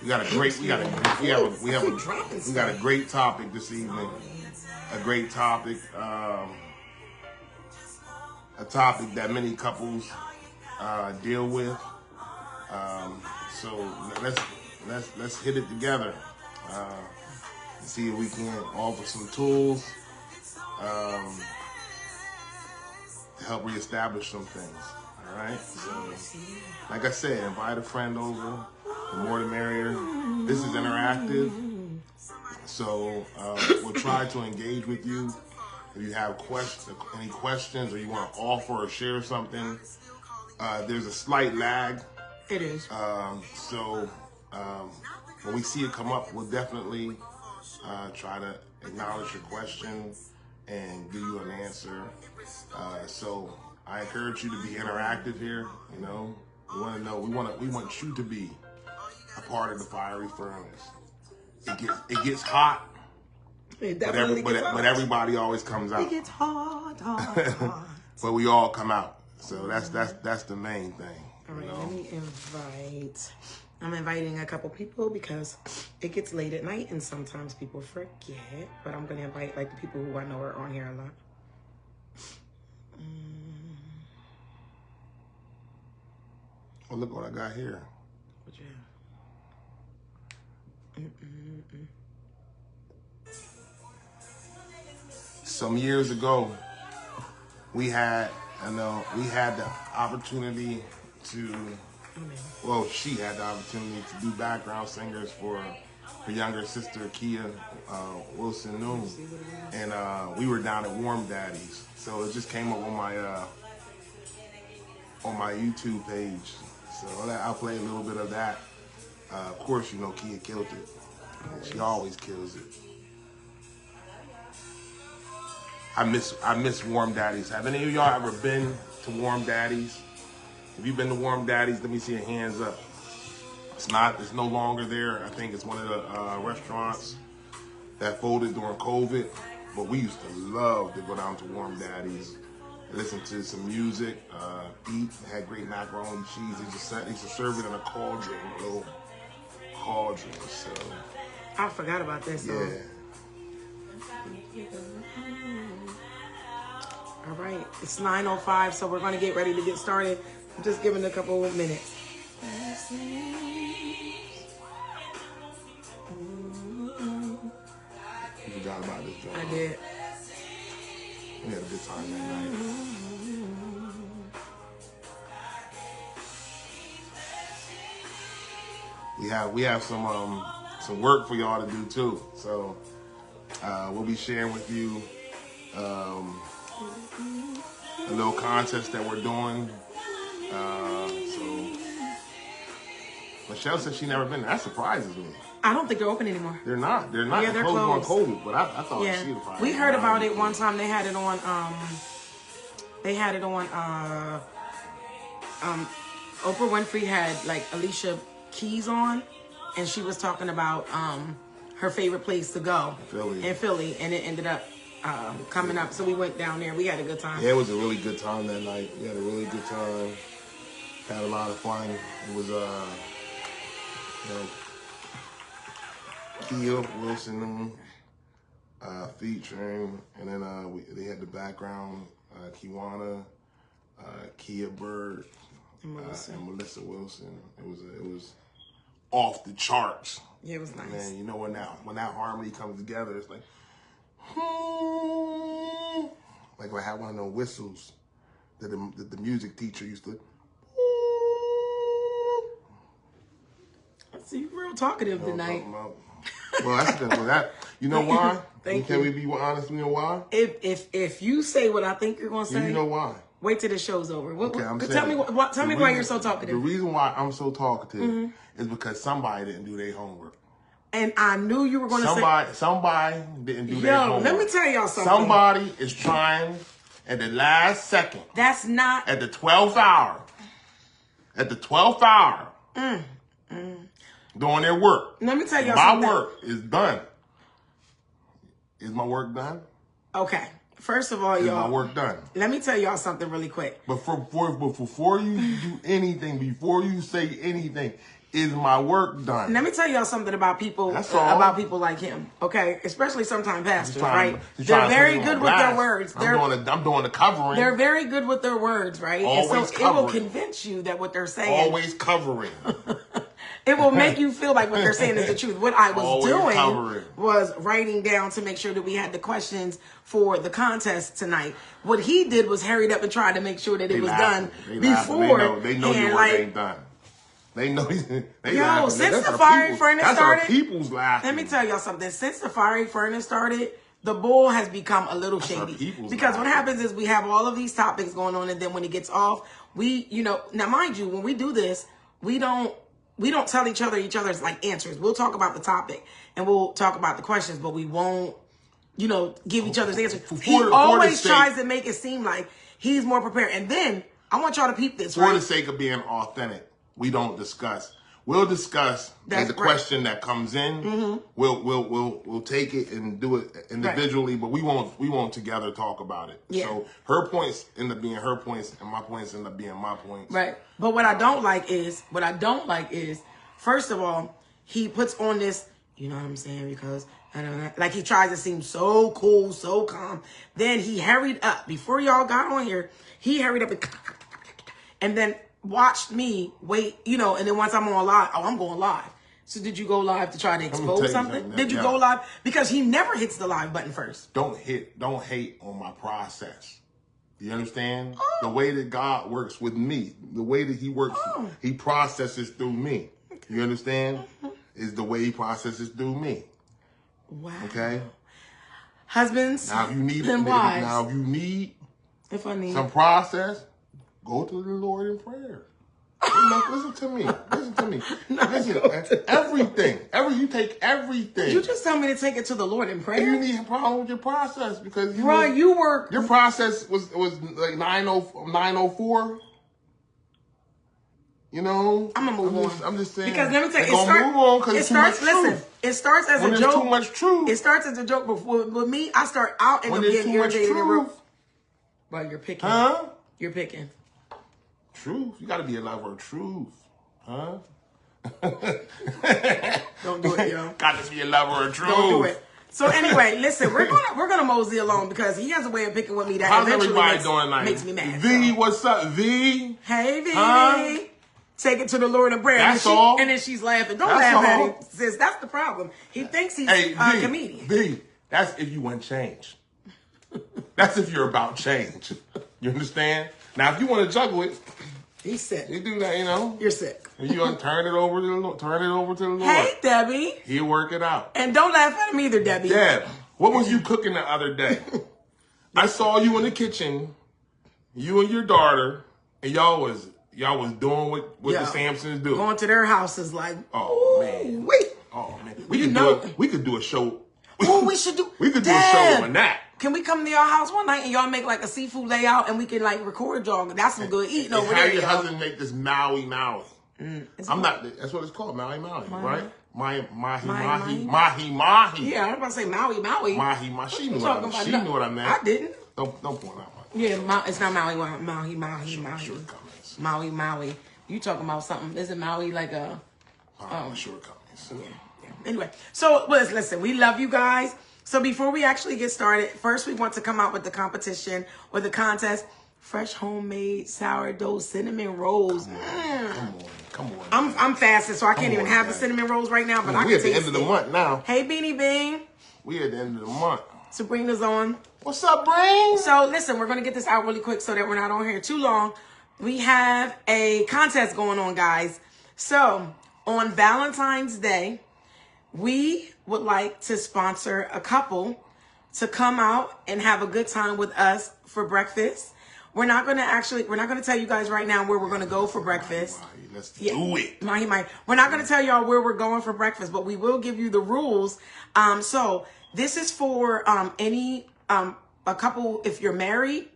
We got a great topic this evening. A great topic. A topic that many couples deal with. So let's hit it together. See if we can offer some tools to help reestablish some things. All right. So, like I said, invite a friend over. The more the merrier. This is interactive, so we'll try to engage with you. If you have any questions, or you want to offer or share something, there's a slight lag. It is. So when we see it come up, we'll definitely try to acknowledge your question and give you an answer. So I encourage you to be interactive here. You know, we want to know. We want you to be a part of the fiery furnace. It gets hot. It definitely gets hot. But everybody always comes out. It gets hot. But we all come out. So that's the main thing. All right, let me invite. I'm inviting a couple people because it gets late at night and sometimes people forget. But I'm gonna invite like the people who I know are on here a lot. Oh, look what I got here. What you have? Some years ago, we had the opportunity to, well, she had the opportunity to do background singers for her younger sister, Kia Wilson Noon. And we were down at Warm Daddies. So it just came up on my YouTube page. So I'll play a little bit of that. Of course, you know Kia killed it. She always kills it. I miss Warm Daddies. Have any of y'all ever been to Warm Daddies? If you've been to Warm Daddies, let me see your hands up. It's no longer there. I think it's one of the restaurants that folded during COVID. But we used to love to go down to Warm Daddies, listen to some music, eat. They had great macaroni and cheese. They used to serve it in a cauldron, a little cauldron. So I forgot about that song. yeah. All right, it's 9:05, so we're gonna get ready to get started. I'm just giving a couple of minutes. You forgot about this, John. I did. We had a good time that night. We have some work for y'all to do too. So we'll be sharing with you a little contest that we're doing. So Michelle said she never been there. That surprises me. I don't think they're open anymore. They're not. They're Yeah, they're closed on closed. COVID, but I thought Yeah, she was we heard about it one time. They had it on. Oprah Winfrey had like Alicia Keys on, and she was talking about her favorite place to go in Philly, and it ended up coming up. So we went down there. We had a good time. Yeah, it was a really good time that night. We had a really good time. Had a lot of fun. It was Kia Wilson featuring, and then they had the background Kiwana, Kia Bird, and Melissa Wilson. It was off the charts. Yeah, it was nice. Man, you know when that harmony comes together, it's like I had one of those whistles that the music teacher used to. So you're real talkative tonight. Well, that's good. Well, you know why? Thank Can you. we be honest? You know why? If you say what I think you're gonna say, You know why? wait till the show's over. Tell me why you're so talkative. The reason why I'm so talkative is because somebody didn't do their homework. And I knew you were gonna say somebody didn't do their homework. Let me tell y'all something. Somebody is trying at the last second. That's not at the 12th hour. At the 12th hour. Doing their work. Let me tell y'all something. My work is done. Is my work done? Okay. First of all, y'all. Is my work done? Let me tell y'all something really quick. But before you do anything, before you say anything, is my work done? Let me tell y'all something about people like him, okay? Especially sometimes pastors, right? They're very good with their words. I'm doing the covering. They're very good with their words, right? Always and so covering. It will convince you that what they're saying. Always covering. It will make you feel like what they're saying is the truth. What I was Always doing covering. was writing down to make sure that we had the questions for the contest tonight. What he did was hurried up and tried to make sure that it was done before. They know your work ain't done. They know. Yo, since the fiery furnace started, that's our people's laughing. Let me tell y'all something. Since the fiery furnace started, the bull has become a little shady. Because what happens is we have all of these topics going on, and then when it gets off, now mind you, when we do this, we don't tell each other's like answers. We'll talk about the topic and we'll talk about the questions, but we won't, give each other's answers. He always tries to make it seem like he's more prepared. And then I want y'all to peep this, For the sake of being authentic, we don't discuss. We'll discuss the question that comes in. Mm-hmm. We'll take it and do it individually, but we won't together talk about it. Yeah. So her points end up being her points, and my points end up being my points. Right. But what I don't like is, first of all, he puts on this, you know what I'm saying, because I don't know, like he tries to seem so cool, so calm. Then he hurried up before y'all got on here. He hurried up and then watched me wait, and then once I'm on live, I'm going live. So did you go live to try to expose something? Did you go live? Because he never hits the live button first. Don't hate on my process. You understand? Oh. The way that God works with me, the way that he works, he processes through me. You understand? Mm-hmm. Is the way he processes through me. Wow. Okay? Husbands, now if you need some process, go to the Lord in prayer. Listen to me. Listen. Everything. You take everything. You just tell me to take it to the Lord in prayer. And you need a problem with your process because your process was like 904. I'm gonna move on. I'm just saying because let me tell you, it starts as a joke. Too much truth. It starts as a joke, but with me, I start out and getting irritated. But you're picking. Huh? You're picking. Truth. You got to be a lover of truth. Huh? Don't do it, yo. Got to be a lover of truth. Don't do it. So anyway, listen, we're gonna mosey along because he has a way of picking with me that How's eventually makes me mad. V, what's up, V? Hey, V. Huh? Take it to the Lord in prayer. That's all. And then she's laughing. Don't laugh at him, sis. That's the problem. He thinks he's a comedian. V, that's if you want change. That's if you're about change. You understand? Now, if you want to juggle it, he's sick. You do that, You're sick. You gonna turn it over to the Lord. Hey, Debbie. He'll work it out. And don't laugh at him either, Debbie. Deb, what was you cooking the other day? I saw you in the kitchen, you and your daughter, and y'all was doing what the Sampsons do. Going to their houses like, man. Wait. Oh man. We could do a show. We should do. We could do a show on that. Can we come to your house one night and y'all make like a seafood layout and we can like record y'all? That's some good eating over there. Have your husband make this Maui. I'm not. That's what it's called, Maui, right? Mahi. Yeah, I was about to say Maui. Mahi. She knew what I meant. I didn't. Don't point out. Yeah, it's not Maui. Maui. Shortcomings. Maui. You talking about something? Is it Maui like a? Shortcomings. Yeah. Anyway, so listen. We love you guys. So before we actually get started, first we want to come out with the competition or the contest. Fresh homemade sourdough cinnamon rolls. Come on. I'm fasting, so I can't even have the cinnamon rolls right now, but I can taste it. We're at the end of the month now. Hey, Beanie Bean. We at the end of the month. Sabrina's on. What's up, Brain? So listen, we're going to get this out really quick so that we're not on here too long. We have a contest going on, guys. So on Valentine's Day, we would like to sponsor a couple to come out and have a good time with us for breakfast. We're not going to tell you guys right now where we're going to go for breakfast. Let's do it. We're not going to tell y'all where we're going for breakfast, but we will give you the rules. So this is for a couple if you're married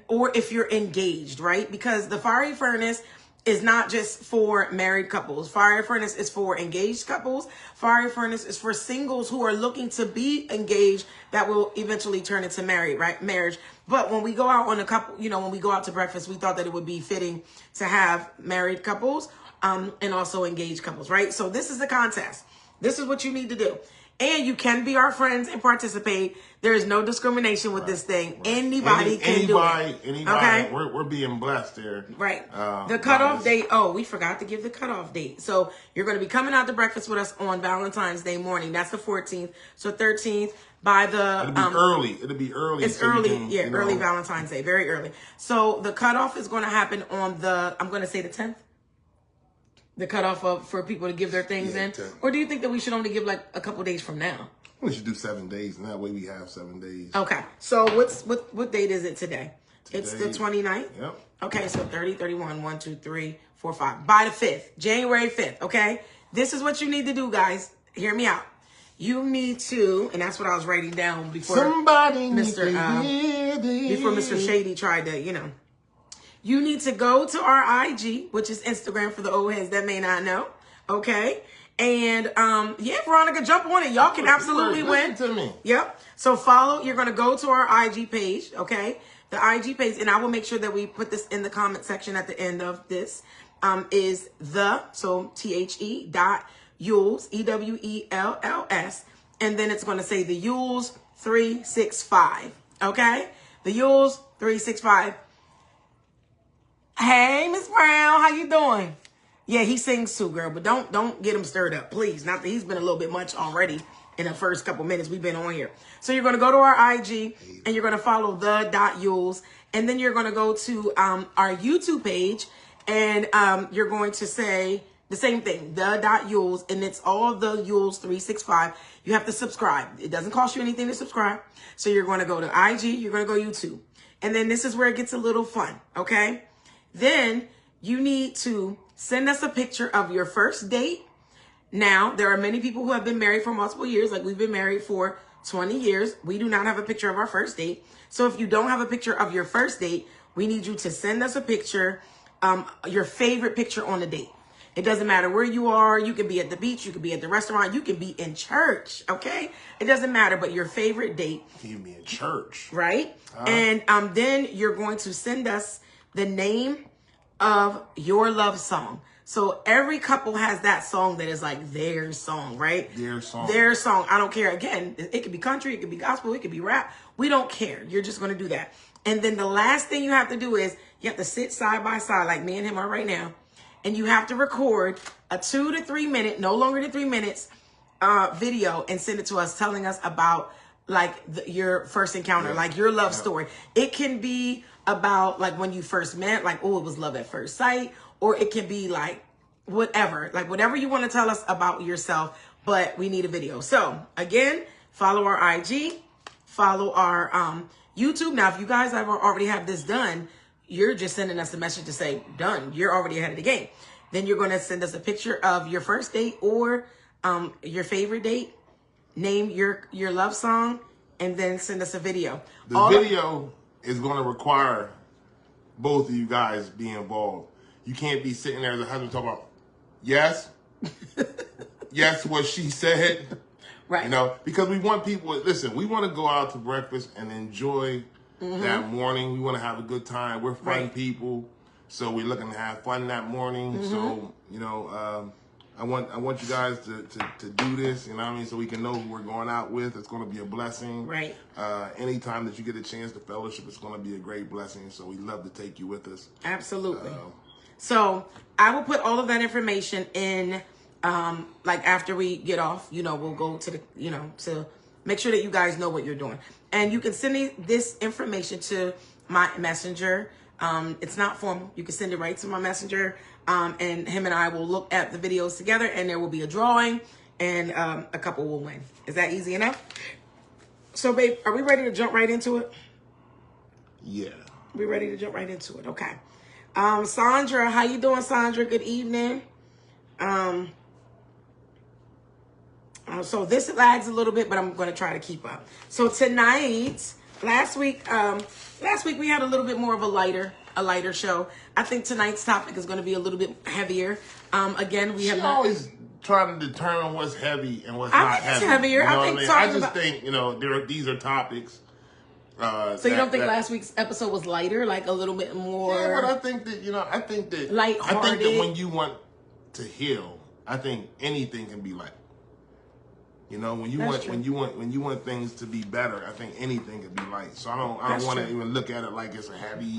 or if you're engaged, right? Because the Fiery Furnace is not just for married couples. Fiery Furnace is for engaged couples. Fiery Furnace is for singles who are looking to be engaged that will eventually turn into marriage. But when we go out on when we go out to breakfast, we thought that it would be fitting to have married couples and also engaged couples, right? So this is the contest. This is what you need to do. And you can be our friends and participate. There is no discrimination with this thing. Right. Anybody can do it. Anybody. Okay? We're being blessed here. Right. The cutoff date. Oh, we forgot to give the cutoff date. So you're going to be coming out to breakfast with us on Valentine's Day morning. That's the 14th. So 13th by the... It'll be early. It'll be early. It's so early. Early Valentine's Day. Very early. So the cutoff is going to happen on the, I'm going to say the 10th. The cutoff for people to give their things in? 10. Or do you think that we should only give like a couple days from now? We should do 7 days, and that way we have 7 days. Okay. So what date is it today? It's the 29th? Yep. Okay, so 30, 31, 1, 2, 3, 4, 5. By the 5th, January 5th, okay? This is what you need to do, guys. Hear me out. You need to, and that's what I was writing down before Mr. Shady tried to, You need to go to our IG, which is Instagram for the old heads that may not know. Okay. And Veronica, jump on it. Y'all can absolutely win. To me. Yep. So follow. You're going to go to our IG page. Okay. The IG page, and I will make sure that we put this in the comment section at the end of this. Is THE.Ewells, EWELLS. And then it's going to say the Ewells 365. Okay. The Ewells 365. Hey, Miss Brown, how you doing? Yeah, he sings too, girl, but don't get him stirred up, please. Not that he's been a little bit much already in the first couple minutes we've been on here. So you're going to go to our IG, and you're going to follow the.Ewells, and then you're going to go to our YouTube page, and you're going to say the same thing, the.Ewells, and it's all the Ewells 365. You have to subscribe. It doesn't cost you anything to subscribe. So you're going to go to IG, you're going to go YouTube, and then this is where it gets a little fun, okay? Then you need to send us a picture of your first date. Now, there are many people who have been married for multiple years, like we've been married for 20 years. We do not have a picture of our first date. So if you don't have a picture of your first date, we need you to send us a picture, your favorite picture on the date. It doesn't matter where you are. You can be at the beach. You can be at the restaurant. You can be in church, okay? It doesn't matter, but your favorite date. You can be in church. Right? And then you're going to send us the name of your love song. So every couple has that song that is like their song, right? Their song. Their song. I don't care. Again, it could be country, it could be gospel, it could be rap. We don't care. You're just going to do that. And then the last thing you have to do is you have to sit side by side like me and him are right now. And you have to record a 2 to 3 minute, no longer than 3 minutes, video and send it to us telling us about like your first encounter, like your love story. It can be about like when you first met, like, oh, it was love at first sight, or it can be like whatever you want to tell us about yourself, but we need a video. So again, follow our IG, follow our YouTube. Now, if you guys already have this done, you're just sending us a message to say done. You're already ahead of the game. Then you're going to send us a picture of your first date or your favorite date, name your love song, and then send us a video. The video is going to require both of you guys be involved. You can't be sitting there as a husband talking about, yes, yes, what she said. Right. Because we want people, listen, we want to go out to breakfast and enjoy that morning. We want to have a good time. We're fun people. So we're looking to have fun that morning. So, I want you guys to do this, so we can know who we're going out with. It's going to be a blessing. Right. Anytime that you get a chance to fellowship, it's going to be a great blessing. So we'd love to take you with us. Absolutely. So I will put all of that information in, like after we get off, we'll go to the, to make sure that you guys know what you're doing. And you can send me this information to my messenger. It's not formal. You can send it right to my messenger. And him and I will look at the videos together, and there will be a drawing, and a couple will win. Is that easy enough? So, babe, are we ready to jump right into it? Yeah. We ready to jump right into it? Okay. Sandra, how you doing, Sandra? Good evening. So this lags a little bit, but I'm going to try to keep up. So tonight, last week we had a little bit more of a lighter show. I think tonight's topic is going to be a little bit heavier. Again, we have always trying to determine what's heavy and what's not heavy. It's heavier. I think these are topics. So you don't think last week's episode was lighter, like a little bit more? Yeah, but I think that lighthearted. I think that when you want to heal, I think anything can be light. You know, when you want things to be better, I think anything can be light. So I don't want to even look at it like it's a heavy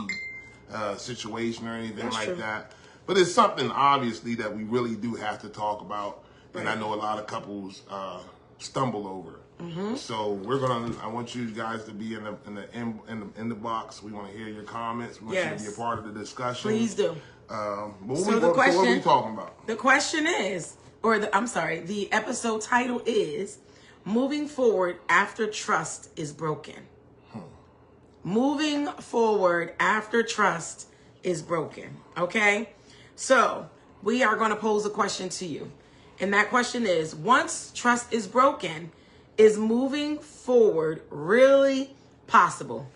situation or anything that. But it's something obviously that we really do have to talk about, and I know a lot of couples stumble over. So I want you guys to be in the box. We want to hear your comments. We want you to be a part of the discussion. Please do. What are we talking about? The question is, the episode title is Moving Forward After Trust is Broken. Moving forward after trust is broken. Okay? So, we are going to pose a question to you. And that question is, once trust is broken, is moving forward really possible?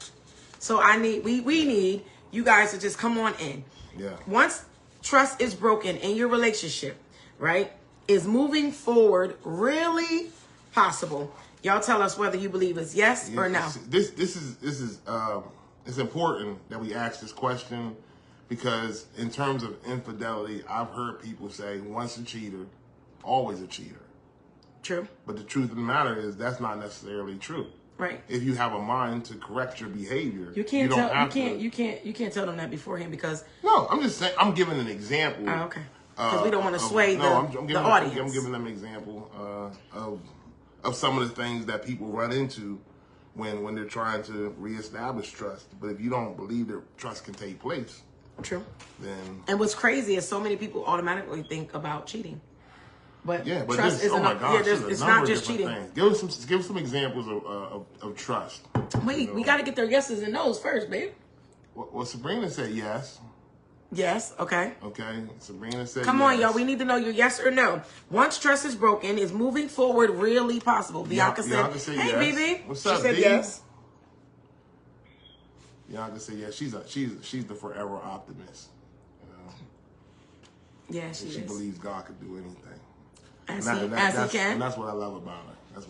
So we need you guys to just come on in. Yeah. Once trust is broken in your relationship, right? Is moving forward really possible? Y'all tell us whether you believe it's yes or no. This is it's important that we ask this question, because in terms of infidelity, I've heard people say once a cheater, always a cheater. True. But the truth of the matter is that's not necessarily true. Right. If you have a mind to correct your behavior, you can't tell them that beforehand, because no, I'm just saying, I'm giving an example. Oh, okay. Because we don't want to sway the audience. I'm giving them an example of some of the things that people run into when they're trying to reestablish trust. But if you don't believe that trust can take place, true. Then what's crazy is so many people automatically think about cheating. But trust is it's not just cheating. Things. Give us some examples of trust. Wait, we got to get their yeses and nos first, babe. Well, Sabrina said yes. Yes, okay. Okay, Sabrina said Come on, y'all. We need to know your yes or no. Once trust is broken, is moving forward really possible? Bianca said hey, yes. BB. What's up, she said B? yes. Bianca said yes. She's the forever optimist. You know? Yeah, she believes God could do anything. As he can. And that's what I love about her. That's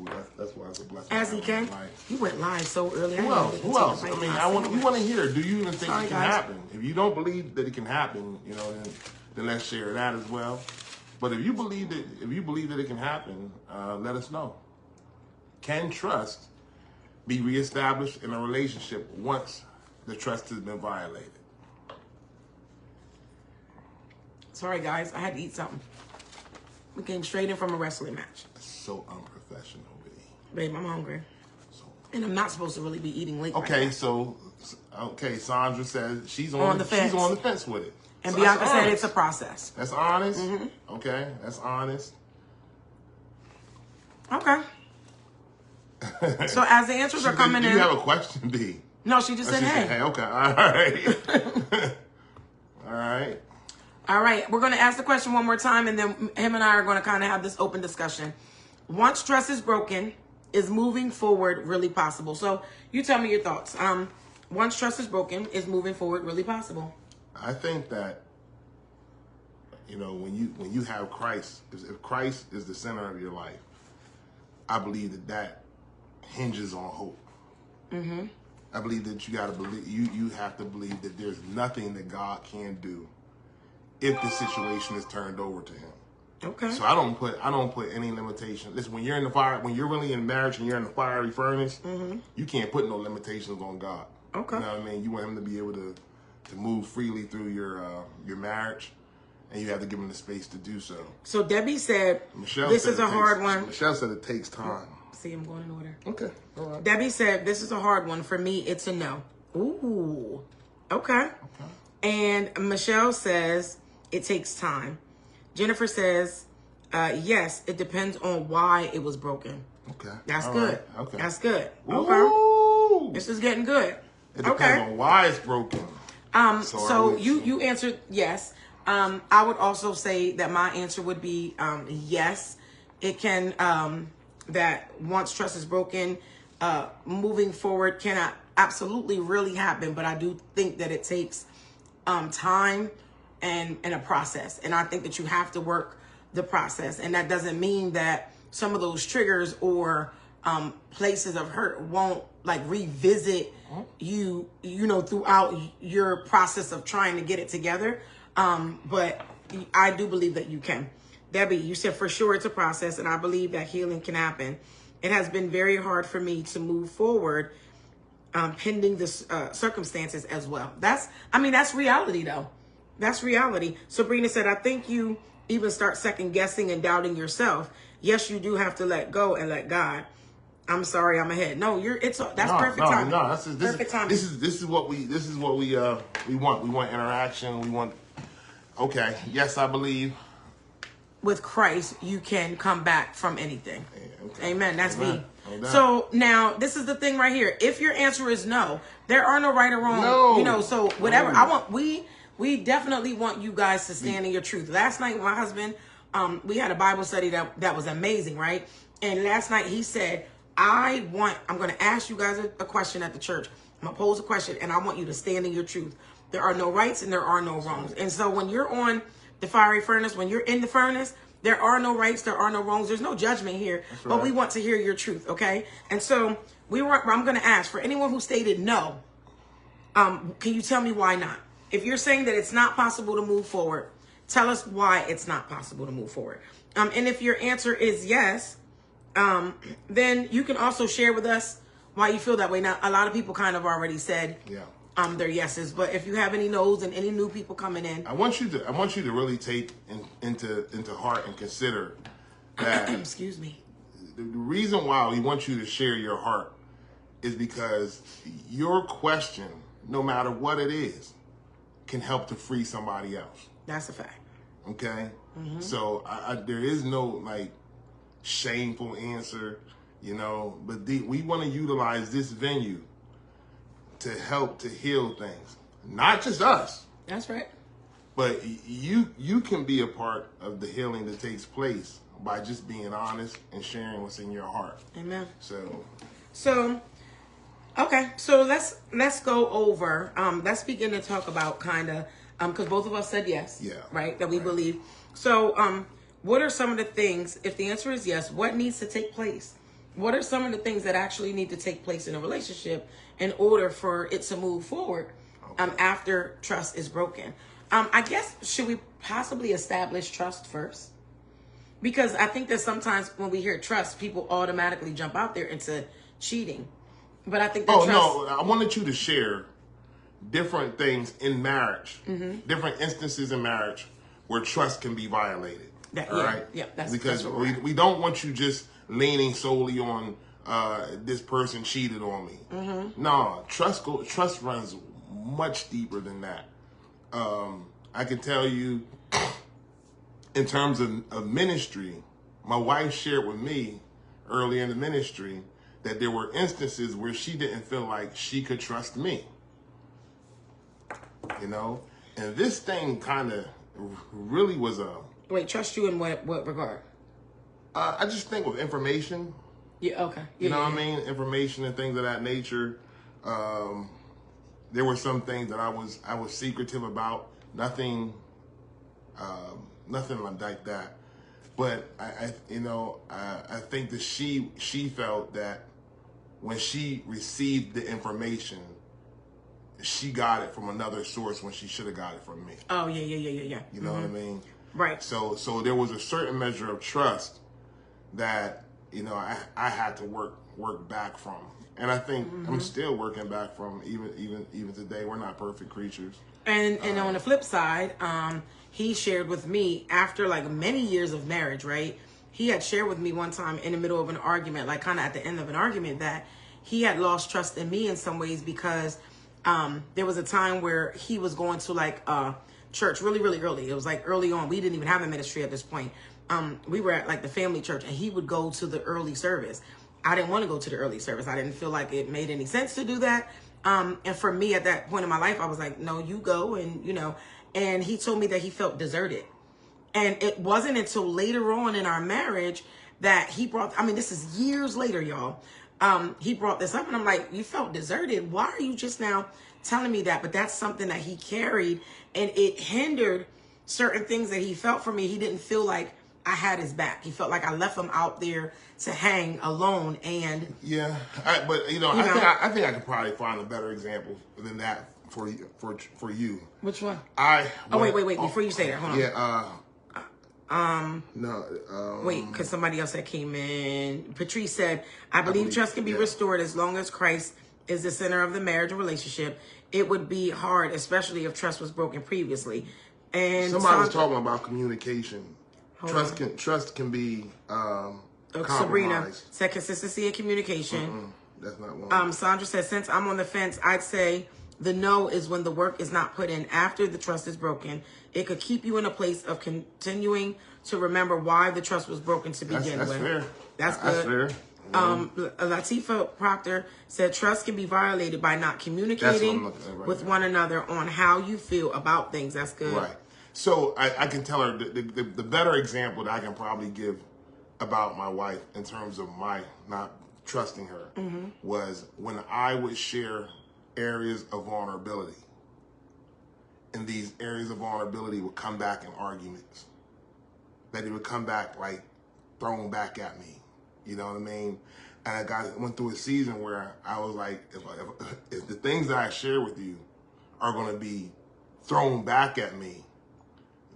why it's a blessing. As he can. You went live so early. Who else? I mean, we want to hear. Do you even think it can happen? If you don't believe that it can happen, you know, then let's share that as well. But if you believe that it can happen, let us know. Can trust be reestablished in a relationship once the trust has been violated? Sorry, guys. I had to eat something. We came straight in from a wrestling match. So unprofessional, babe. I'm hungry. And I'm not supposed to really be eating late. Okay, Sandra says she's on the fence. She's on the fence with it. And so Bianca said it's a process. That's honest. Mm-hmm. Okay, that's honest. Okay. So as the answers are coming in. Do you have a question, B? No, she just said hey. Hey, okay. All right. All right. All right, we're going to ask the question one more time, and then him and I are going to kind of have this open discussion. Once trust is broken, is moving forward really possible? So you tell me your thoughts. Once trust is broken, is moving forward really possible? I think that, you know, when you have Christ, if Christ is the center of your life, I believe that hinges on hope. Mm-hmm. I believe that you got to believe, you have to believe that there's nothing that God can do if the situation is turned over to him. Okay. So I don't put any limitation. Listen, when you're in the fire, when you're really in marriage and you're in the fiery furnace, you can't put no limitations on God. Okay. You know what I mean? You want him to be able to move freely through your marriage, and you have to give him the space to do so. So Debbie said, this is a hard one. Michelle said it takes time. See, I'm going in order. Okay. All right. Debbie said, this is a hard one. For me, it's a no. Ooh. Okay. And Michelle says, it takes time. Jennifer says, yes, it depends on why it was broken. Okay. That's good. Right. Okay. That's good. Ooh. Okay. This is getting good. It depends on why it's broken. So you answered yes. I would also say that my answer would be yes. It can, that once trust is broken, moving forward cannot absolutely really happen. But I do think that it takes time and a process. And I think that you have to work the process. And that doesn't mean that some of those triggers or places of hurt won't like revisit you know, throughout your process of trying to get it together. But I do believe that you can. Debbie, you said for sure it's a process, and I believe that healing can happen. It has been very hard for me to move forward pending the circumstances as well. That's reality though. That's reality. Sabrina said, I think you even start second guessing and doubting yourself. Yes, you do have to let go and let God. I'm sorry, I'm ahead. No, perfect timing. No, perfect timing. This is what we want. We want interaction. We want. Okay. Yes, I believe. With Christ, you can come back from anything. Yeah, okay. Amen. That's me. No. So now this is the thing right here. If your answer is no, there are no right or wrong. No. So whatever. No. We definitely want you guys to stand in your truth. Last night, my husband, we had a Bible study that was amazing, right? And last night he said, I'm going to ask you guys a question at the church. I'm going to pose a question, and I want you to stand in your truth. There are no rights and there are no wrongs. And so when you're on the fiery furnace, when you're in the furnace, there are no rights, there are no wrongs. There's no judgment here, but we want to hear your truth, okay? And so I'm going to ask for anyone who stated no, can you tell me why not? If you're saying that it's not possible to move forward, tell us why it's not possible to move forward. And if your answer is yes, then you can also share with us why you feel that way. Now, a lot of people kind of already said their yeses, but if you have any no's and any new people coming in, I want you to really take into heart and consider that. Excuse me. The reason why we want you to share your heart is because your question, no matter what it is, can help to free somebody else. That's a fact. Okay? Mm-hmm. So there is no shameful answer, but we want to utilize this venue to help to heal things. Not just us. That's right. But you can be a part of the healing that takes place by just being honest and sharing what's in your heart. Amen. So okay, so let's go over. Let's begin to talk about kind of because both of us said yes. Yeah. Right, that we believe. So what are some of the things? If the answer is yes, what needs to take place? What are some of the things that actually need to take place in a relationship in order for it to move forward after trust is broken? I guess should we possibly establish trust first? Because I think that sometimes when we hear trust, people automatically jump out there into cheating. But I think that I wanted you to share different things in marriage, different instances in marriage where trust can be violated. Right? Yeah, because we don't want you just leaning solely on this person cheated on me. Mm-hmm. No, trust runs much deeper than that. I can tell you, in terms of ministry, my wife shared with me early in the ministry that there were instances where she didn't feel like she could trust me. And this thing kind of really was a... Wait, trust you in what regard? I just think with information. Yeah, okay. You know what I mean? Information and things of that nature. There were some things that I was secretive about. Nothing like that. But I think that she felt that when she received the information, she got it from another source when she should have got it from me. Oh yeah. You know what I mean? Right. So there was a certain measure of trust that I had to work back from, and I think I'm still working back from even today. We're not perfect creatures. And on the flip side, he shared with me after like many years of marriage, right? He had shared with me one time in the middle of an argument, like kind of at the end of an argument, that he had lost trust in me in some ways because there was a time where he was going to like church really, really early. It was like early on. We didn't even have a ministry at this point. We were at like the family church, and he would go to the early service. I didn't want to go to the early service. I didn't feel like it made any sense to do that. And for me at that point in my life, I was like, no, you go. And he told me that he felt deserted. And it wasn't until later on in our marriage that he brought, this is years later, y'all. He brought this up, and I'm like, you felt deserted. Why are you just now telling me that? But that's something that he carried, and it hindered certain things that he felt for me. He didn't feel like I had his back. He felt like I left him out there to hang alone. And I think I could probably find a better example than that for you. Which one? Wait. Before you say that, hold on. Yeah. Wait, because somebody else that came in. Patrice said, I believe trust can be restored as long as Christ is the center of the marriage and relationship. It would be hard, especially if trust was broken previously. And somebody was talking about communication. Trust can be compromised. Sabrina said consistency and communication. That's not one. Sandra said, since I'm on the fence, I'd say the no is when the work is not put in after the trust is broken. It could keep you in a place of continuing to remember why the trust was broken to begin with. That's fair. That's good. That's fair. Latifa Proctor said trust can be violated by not communicating with one another on how you feel about things. That's good. Right. So I can tell her the better example that I can probably give about my wife in terms of my not trusting her was when I would share areas of vulnerability. And these areas of vulnerability would come back in arguments. That it would come back like thrown back at me. You know what I mean? And I went through a season where I was like, if the things that I share with you are going to be thrown back at me,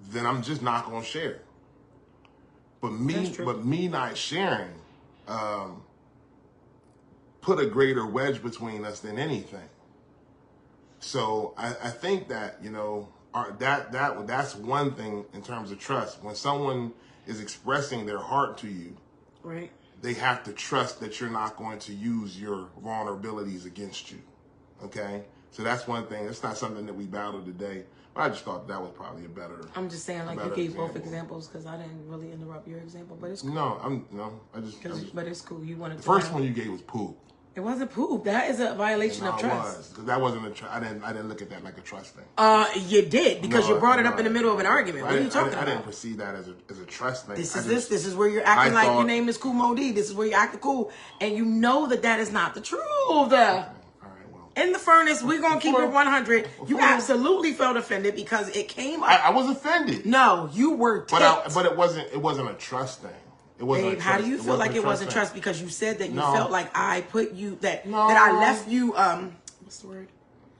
then I'm just not going to share. But me not sharing put a greater wedge between us than anything. So I think that, you know, that's one thing in terms of trust. When someone is expressing their heart to you, right, they have to trust that you're not going to use your vulnerabilities against you. Okay? So that's one thing. It's not something that we battle today. But I just thought that was probably a better. I'm just saying, like, you gave both examples because I didn't really interrupt your example, but it's cool. But it's cool. You wanted the first one you gave was poop. It wasn't poop. That is a violation of trust. It was, because that wasn't I didn't look at that like a trust thing. You did, because you brought it up in the middle of an argument. What are you talking about? I didn't perceive that as a trust thing. This is where you're acting like your name is Kumo D. This is where you're acting cool, and you know that is not the truth. In the furnace, we're going to keep it 100. You absolutely felt offended because it came up. I was offended. No, you were ticked. But it wasn't a trust thing. It wasn't. Babe, how do you feel like it wasn't trust? Because you said that you felt like I put you, that I left you, what's the word?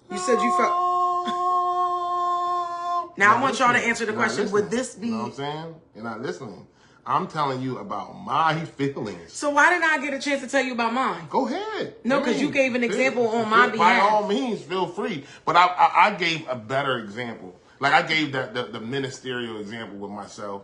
You said you felt. Now I want y'all to answer the question. Would this be. You know what I'm saying? You're not listening. I'm telling you about my feelings. So why didn't I get a chance to tell you about mine? Go ahead. No, because you gave an example on my behalf. By all means, feel free. But I gave a better example. Like I gave the ministerial example with myself.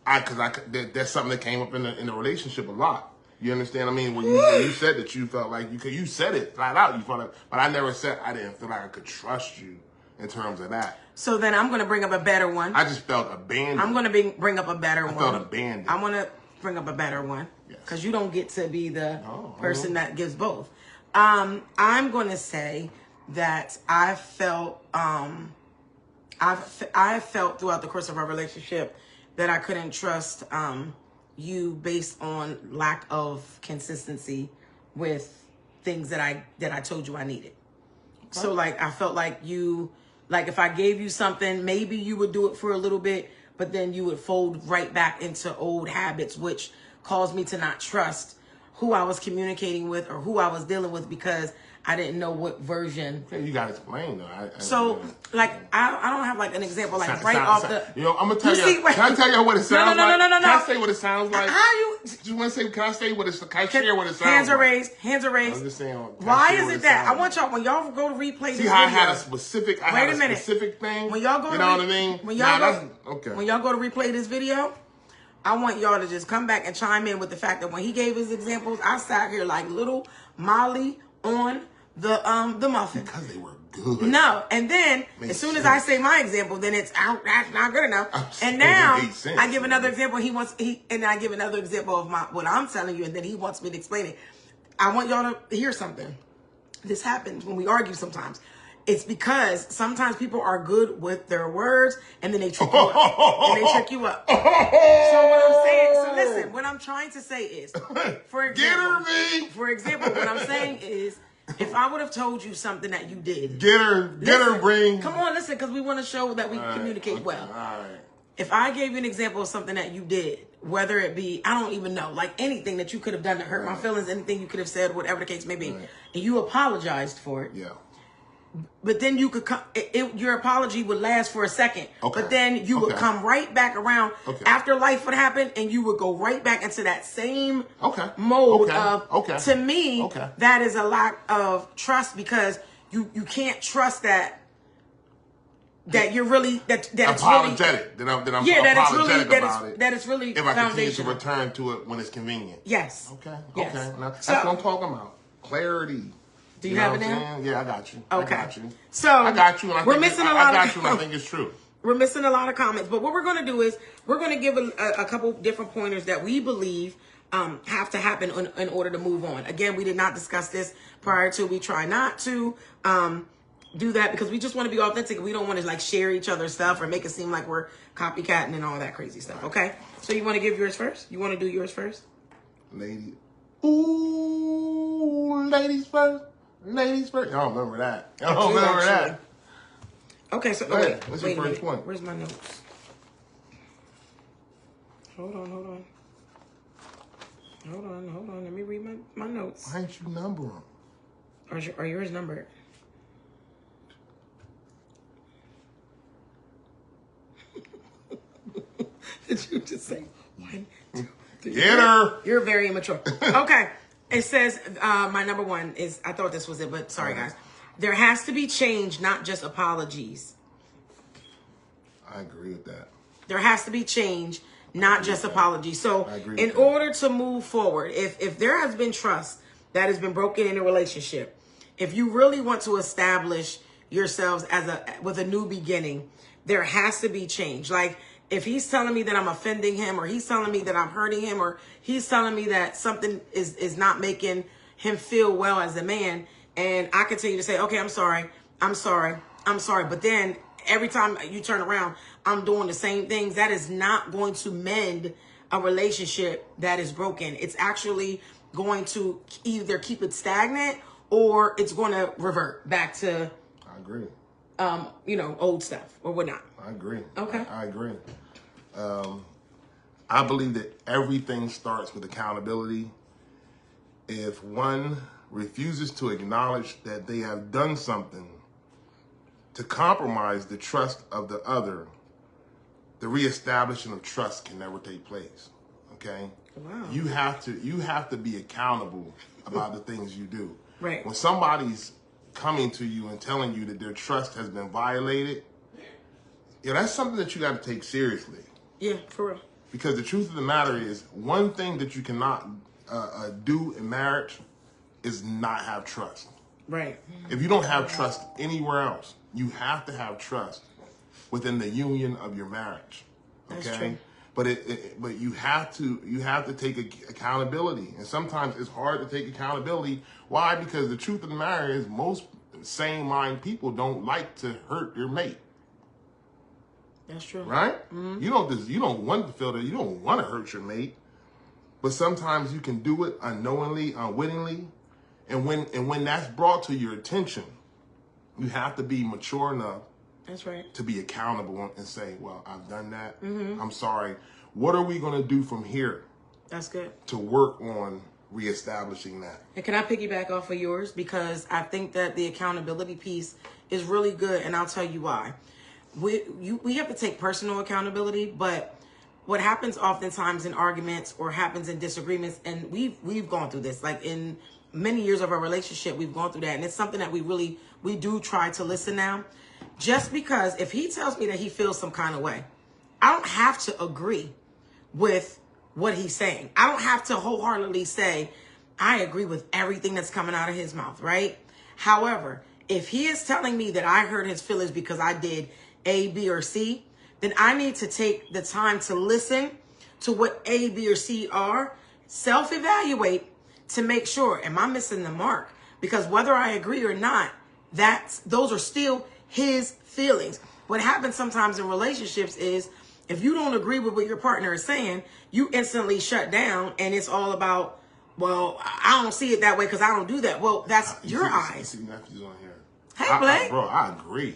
That's something that came up in the relationship a lot. You understand what I mean? When you said that you felt like you said it flat out. You felt like, but I never said I didn't feel like I could trust you in terms of that. So then I'm going to bring up a better one. I just felt abandoned. I'm going to bring up a better one. I felt abandoned. I want to bring up a better one because you don't get to be the person that gives both. I'm going to say that I felt throughout the course of our relationship that I couldn't trust you based on lack of consistency with things that I told you I needed. So like I felt like you, like if I gave you something, maybe you would do it for a little bit, but then you would fold right back into old habits, which caused me to not trust who I was communicating with or who I was dealing with because I didn't know what version. Okay, you gotta explain though. I don't have like an example off the. You know, I'm gonna tell you. Can I tell you what it sounds like? No. Can I say what it sounds like? How you? Just want to say? Can I say what it? Can I share what it sounds like? Hands are raised. Hands are raised. I'm just saying. Why is it that I want y'all when y'all go to replay this video? See how I had a specific. Specific thing. When y'all go, you know what I mean? When y'all go to replay this video, I want y'all to just come back and chime in with the fact that when he gave his examples, I sat here like little Molly on the muffin because they were good. No, and then as soon as I say my example, then it's out. That's not good enough. And now I give another example. And I give another example of what I'm telling you, and then he wants me to explain it. I want y'all to hear something. This happens when we argue sometimes. It's because sometimes people are good with their words, and then they trick you up. So what I'm saying, so listen, what I'm trying to say is, for example, what I'm saying is, if I would have told you something that you did. Get her, bring. Come on, listen, because we want to show that we communicate well. All right. If I gave you an example of something that you did, whether it be, I don't even know, like anything that you could have done to hurt my feelings, anything you could have said, whatever the case may be, and you apologized for it. Yeah. But then you could come, your apology would last for a second. Okay. But then you would come right back around after life would happen, and you would go right back into that same mode of, to me, that is a lack of trust, because you can't trust that you're really, that it's apologetic. Really, that I'm yeah, apologetic about it. That it's really if I continue to return to it when it's convenient. Yes. Okay. Yes. Okay. Now, that's what I'm talking about. Clarity. Do you have it now? Yeah, I got you. Okay. I got you. So I got you. And we're missing a lot. I got you, and I think it's true. We're missing a lot of comments, but what we're going to do is we're going to give a couple different pointers that we believe have to happen in order to move on. Again, we did not discuss this prior to. We try not to do that because we just want to be authentic. We don't want to like share each other's stuff or make it seem like we're copycatting and all that crazy stuff. Okay, so you want to give yours first? You want to do yours first? Lady, ooh, ladies first. Ladies first. I don't remember that. I don't remember that. Okay, so what's your first one? Where's my notes? Hold on. Let me read my notes. Why ain't you number them? Are yours numbered? Did you just say 1, 2, 3? Get her. You're very immature. Okay. It says, my number one is, I thought this was it, but sorry, guys. There has to be change, not just apologies. I agree with that. There has to be change, not just apologies. So in order to move forward, if there has been trust that has been broken in a relationship, if you really want to establish yourselves with a new beginning, there has to be change. Like, if he's telling me that I'm offending him, or he's telling me that I'm hurting him, or he's telling me that something is not making him feel well as a man, and I continue to say, okay, I'm sorry. But then every time you turn around, I'm doing the same things. That is not going to mend a relationship that is broken. It's actually going to either keep it stagnant or it's going to revert back to, I agree. Old stuff or whatnot. I agree. Okay. I agree. I believe that everything starts with accountability. If one refuses to acknowledge that they have done something to compromise the trust of the other, the reestablishing of trust can never take place. Okay? Wow. You have to be accountable about the things you do. Right. When somebody's coming to you and telling you that their trust has been violated, that's something that you got to take seriously. Yeah, for real. Because the truth of the matter is, one thing that you cannot do in marriage is not have trust. Right. If you don't have trust anywhere else, you have to have trust within the union of your marriage. Okay? That's true. But you have to take accountability, and sometimes it's hard to take accountability. Why? Because the truth of the matter is, most sane-minded people don't like to hurt their mate. That's true. Right? Mm-hmm. You don't want to feel that. You don't want to hurt your mate, but sometimes you can do it unknowingly, unwittingly, and when that's brought to your attention, you have to be mature enough. That's right. To be accountable and say, well, I've done that. Mm-hmm. I'm sorry. What are we going to do from here? That's good. To work on reestablishing that. And can I piggyback off of yours? Because I think that the accountability piece is really good, and I'll tell you why. We have to take personal accountability, but what happens oftentimes in arguments or happens in disagreements, and we've gone through this, like in many years of our relationship, we've gone through that, and it's something that we do try to listen now. Just because if he tells me that he feels some kind of way, I don't have to agree with what he's saying. I don't have to wholeheartedly say, I agree with everything that's coming out of his mouth, right? However, if he is telling me that I hurt his feelings because I did A, B, or C, then I need to take the time to listen to what A, B, or C are, self-evaluate to make sure, am I missing the mark? Because whether I agree or not, those are still his feelings. What happens sometimes in relationships is if you don't agree with what your partner is saying, you instantly shut down, and it's all about, well, I don't see it that way because I don't do that. Well, that's your eyes. See nephews on here. Hey, Blake. Bro, I agree.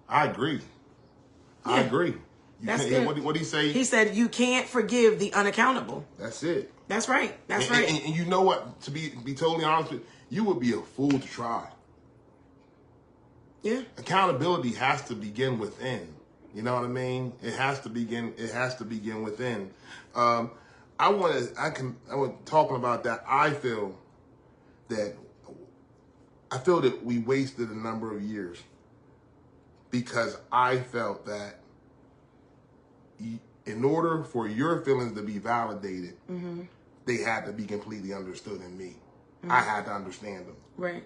I agree. That's good. What did he say? He said you can't forgive the unaccountable. That's it. That's right. That's right. And you know what? To be totally honest with you, you would be a fool to try. Yeah. Accountability has to begin within. You know what I mean? It has to begin within. I was talking about that. I feel that we wasted a number of years because I felt that in order for your feelings to be validated, they had to be completely understood in me. I had to understand them. Right.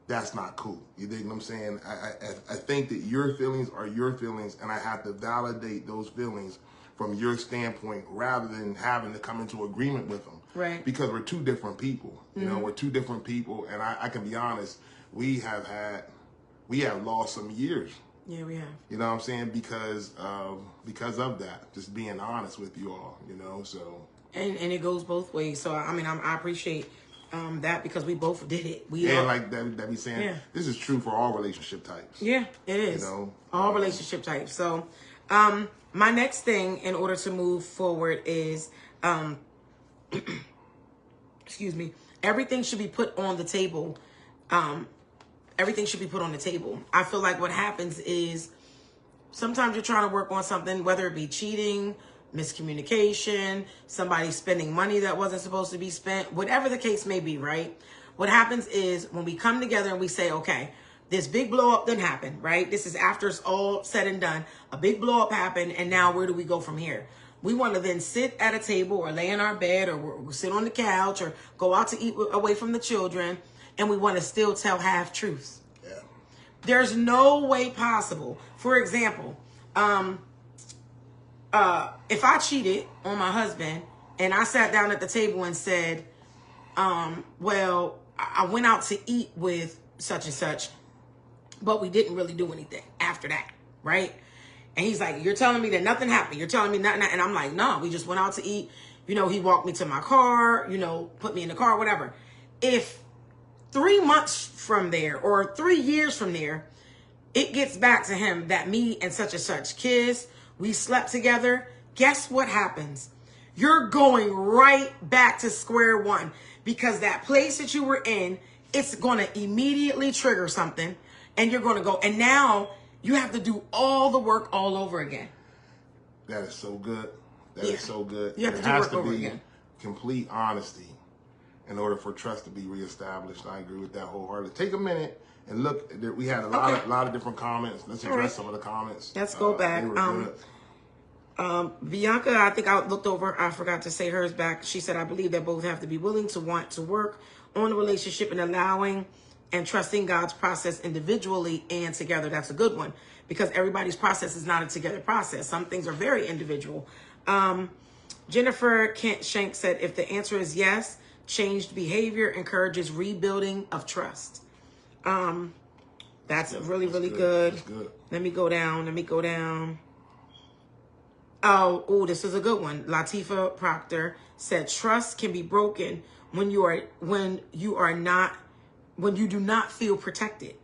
That's not cool. You dig what I'm saying? I think that your feelings are your feelings, and I have to validate those feelings from your standpoint rather than having to come into agreement with them. Right. Because we're two different people. You know, we're two different people, and I can be honest, we have lost some years. Yeah, we have. You know what I'm saying? Because of that. Just being honest with you all, you know, so. And it goes both ways. So, I mean, I appreciate that because we both did it. Like Debbie saying, this is true for all relationship types. Yeah, it is. You know? All relationship types. So, my next thing in order to move forward is, excuse me, everything should be put on the table. Everything should be put on the table. I feel like what happens is sometimes you're trying to work on something, whether it be cheating, miscommunication, somebody spending money that wasn't supposed to be spent, whatever the case may be, right? What happens is when we come together and we say, okay, this big blow up didn't happen, right? This is after it's all said and done. A big blow up happened, and now where do we go from here? We want to then sit at a table or lay in our bed or we'll sit on the couch or go out to eat away from the children, and we want to still tell half truths. Yeah. There's no way possible. For example, if I cheated on my husband and I sat down at the table and said, well, I went out to eat with such and such, but we didn't really do anything after that, right? And he's like, you're telling me that nothing happened. You're telling me nothing. And I'm like, no, we just went out to eat. You know, he walked me to my car, you know, put me in the car, whatever. If 3 months from there or 3 years from there, it gets back to him that me and such kissed, we slept together, guess what happens? You're going right back to square one because that place that you were in, it's going to immediately trigger something and you're going to go. And now you have to do all the work all over again. That is so good. That is so good. You have to do work over again. Complete honesty in order for trust to be reestablished. I agree with that wholeheartedly. Take a minute and look. We had a lot of different comments. Let's address some of the comments. Let's go back. Bianca, I think I looked over. I forgot to say hers back. She said, I believe that both have to be willing to want to work on the relationship and allowing and trusting God's process individually and together. That's a good one because everybody's process is not a together process. Some things are very individual. Jennifer Kent Shank said, if the answer is yes, changed behavior encourages rebuilding of trust. That's really good. That's good. Let me go down. Oh, this is a good one. Latifa Proctor said, trust can be broken when you do not feel protected.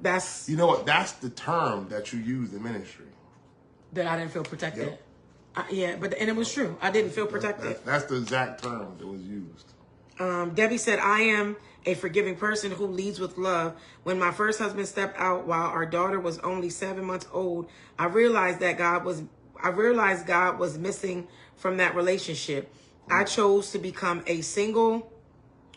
That's, you know what? That's the term that you use in ministry. That I didn't feel protected. Yep. And it was true. I didn't feel protected. That's the exact term that was used. Debbie said, I am a forgiving person who leads with love. When my first husband stepped out while our daughter was only 7 months old, I realized God was missing from that relationship. I chose to become a single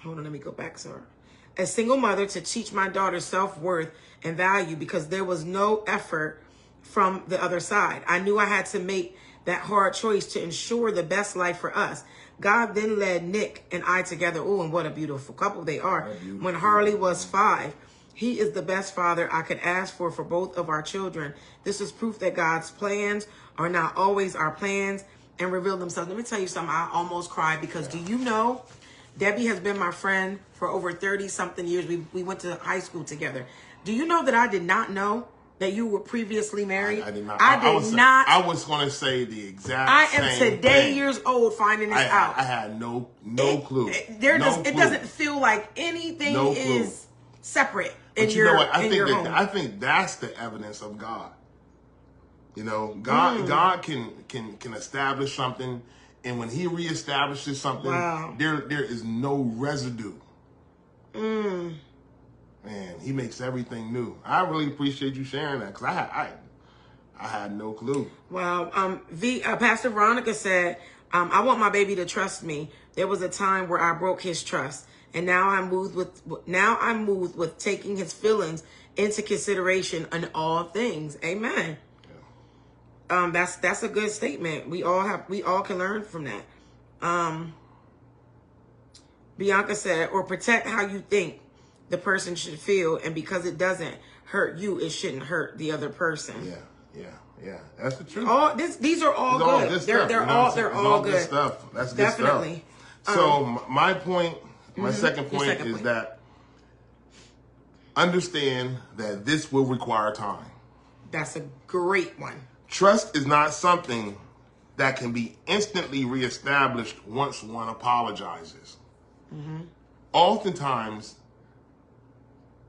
mother to teach my daughter self-worth and value because there was no effort from the other side. I knew I had to make that hard choice to ensure the best life for us. God then led Nick and I together. Oh, and what a beautiful couple they are. When Harley was 5, he is the best father I could ask for both of our children. This is proof that God's plans are not always our plans and reveal themselves. Let me tell you something. I almost cried because do you know, Debbie has been my friend for over 30 something years. We went to high school together. Do you know that I did not know that you were previously married? I did not. I was going to say the exact same thing. I am today years old finding this out. I had no clue. It doesn't feel like anything is separate in but your you know what? home. I think that's the evidence of God. You know, God can establish something, and when He reestablishes something, there is no residue. Man, he makes everything new. I really appreciate you sharing that because I had no clue. Well, Pastor Veronica said, I want my baby to trust me. There was a time where I broke his trust, and now I'm moved with taking his feelings into consideration in all things. Amen. Yeah. That's a good statement. We all can learn from that. Bianca said, or protect how you think the person should feel, and because it doesn't hurt you, it shouldn't hurt the other person. Yeah. That's the truth. These are all good. They're all good stuff. That's good Definitely. Stuff. So my point, my second point is that understand that this will require time. That's a great one. Trust is not something that can be instantly reestablished once one apologizes. Oftentimes,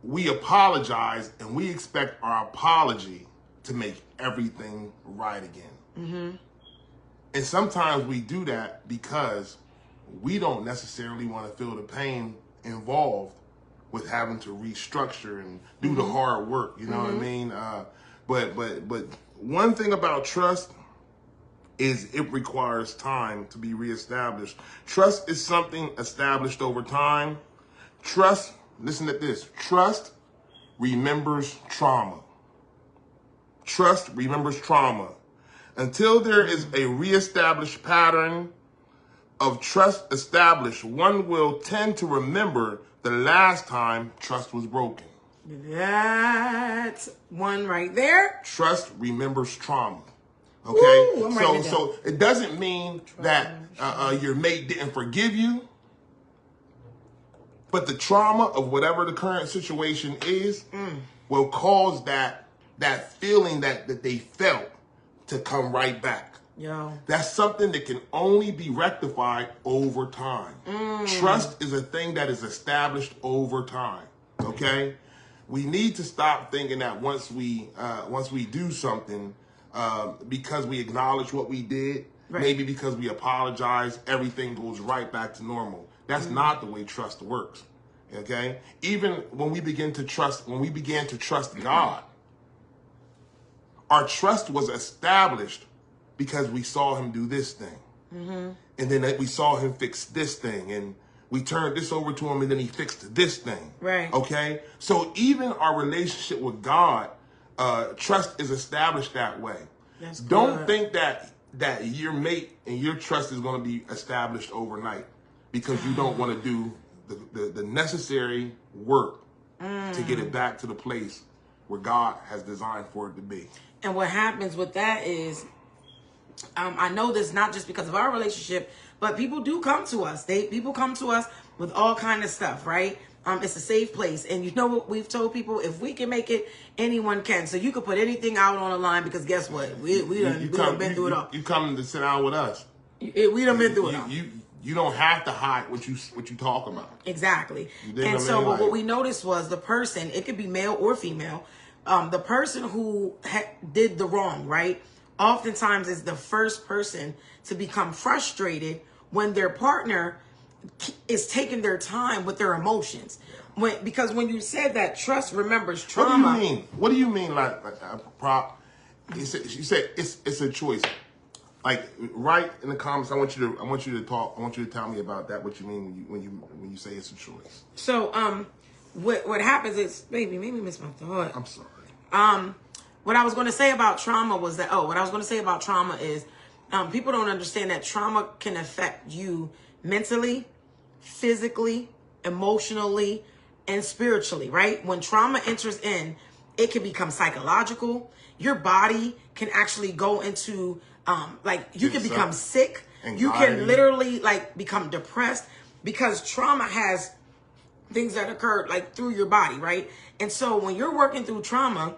we apologize and we expect our apology to make everything right again. And sometimes we do that because we don't necessarily want to feel the pain involved with having to restructure and do the hard work. You know what I mean? But one thing about trust is it requires time to be reestablished. Trust is something established over time. Trust, listen to this, trust remembers trauma. Trust remembers trauma. Until there is a reestablished pattern of trust established, one will tend to remember the last time trust was broken. That's one right there. Trust remembers trauma. Okay, Ooh, so it doesn't mean that your mate didn't forgive you, but the trauma of whatever the current situation is will cause that feeling that they felt to come right back. Yo. That's something that can only be rectified over time. Trust is a thing that is established over time. Okay, we need to stop thinking that once we do something, because we acknowledge what we did, maybe because we apologize, everything goes right back to normal. That's not the way trust works. Okay, even when we began to trust God, our trust was established because we saw him do this thing. And then we saw him fix this thing, and we turned this over to him, and then he fixed this thing. Right. Okay? So even our relationship with God, trust is established that way. That's good. Don't think that your mate and your trust is going to be established overnight because you don't want to do the necessary work to get it back to the place where God has designed for it to be. And what happens with that is, I know this not just because of our relationship, but people do come to us. People come to us with all kind of stuff, right? It's a safe place. And you know what we've told people? If we can make it, anyone can. So you can put anything out on the line because guess what? We done been through it all. You come to sit down with us. We done been through it all. You don't have to hide what you talk about. Exactly. And so what we noticed was the person, it could be male or female, the person who did the wrong, right? Oftentimes is the first person to become frustrated when their partner is taking their time with their emotions. Because when you said that trust remembers trauma. What do you mean? What do you mean like prop? You said it's a choice. Like, write in the comments. I want you to talk. I want you to tell me about that. What you mean when you say it's a choice. So what happens is, baby, maybe miss my thought. I'm sorry. What I was going to say about trauma was that, what I was going to say about trauma is, people don't understand that trauma can affect you mentally, physically, emotionally, and spiritually, right? When trauma enters in, it can become psychological. Your body can actually go into, you can become sick. Anxiety. You can literally become depressed because trauma has things that occurred through your body, right? And so when you're working through trauma,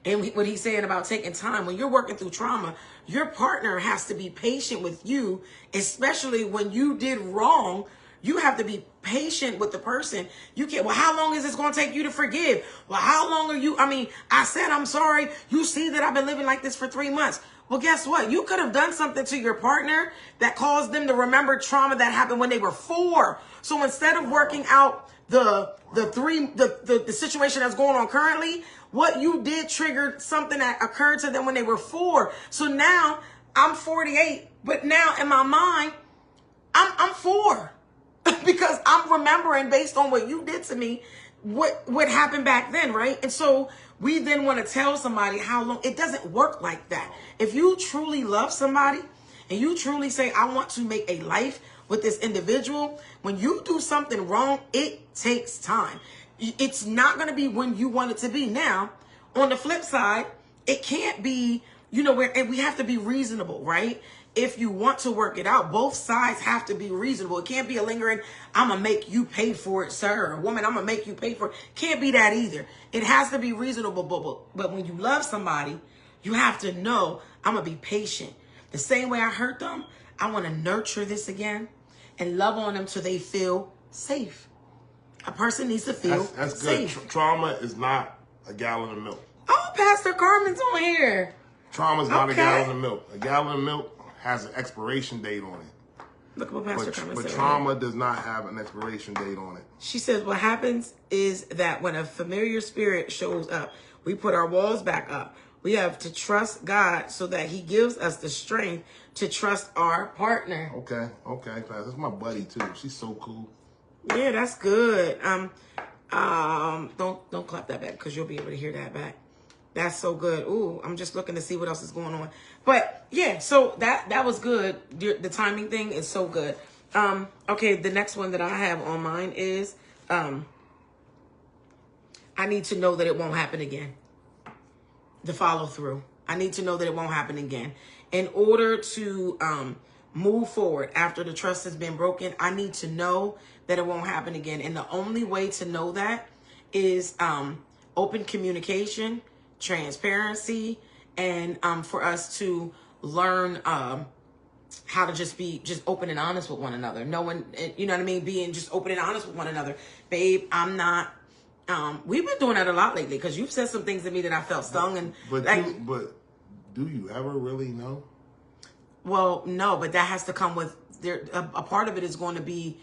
and what he's saying about taking time, when you're working through trauma, your partner has to be patient with you, especially when you did wrong. You have to be patient with the person. You can't, well, how long is this going to take you to forgive? Well, how long are you, I said I'm sorry. You see that I've been living like this for 3 months. Well, guess what? You could have done something to your partner that caused them to remember trauma that happened when they were 4. So instead of working out the situation that's going on currently, what you did triggered something that occurred to them when they were 4. So now I'm 48, but now in my mind, I'm 4 because I'm remembering based on what you did to me, what happened back then, right? And so we then want to tell somebody how long. It doesn't work like that. If you truly love somebody and you truly say, I want to make a life with this individual, when you do something wrong, it takes time. It's not going to be when you want it to be. Now, on the flip side, it can't be, and we have to be reasonable, right? If you want to work it out, both sides have to be reasonable. It can't be a lingering, I'm going to make you pay for it, sir. Or woman, I'm going to make you pay for it. Can't be that either. It has to be reasonable. But when you love somebody, you have to know, I'm going to be patient. The same way I hurt them, I want to nurture this again and love on them till they feel safe. A person needs to feel that's safe. Good. Trauma is not a gallon of milk. Oh, Pastor Carmen's on here. Trauma is not a gallon of milk. A gallon of milk has an expiration date on it. Look what Pastor Carmen said. But trauma does not have an expiration date on it. She says what happens is that when a familiar spirit shows up, we put our walls back up. We have to trust God so that he gives us the strength to trust our partner. Okay, Pastor. That's my buddy too. She's so cool. Yeah, that's good. Don't clap that back because you'll be able to hear that back. That's so good. Ooh, I'm just looking to see what else is going on. But yeah, so that was good. The timing thing is so good. Okay, the next one that I have on mine is I need to know that it won't happen again. The follow through. I need to know that it won't happen again. In order to move forward after the trust has been broken, I need to know that it won't happen again. And the only way to know that is open communication, transparency, and for us to learn how to just be open and honest with one another. Knowing, you know what I mean? Being just open and honest with one another. Babe, I'm not, we've been doing that a lot lately because you've said some things to me that I felt stung. But do you ever really know? Well, no, but that has to come with, a part of it is going to be,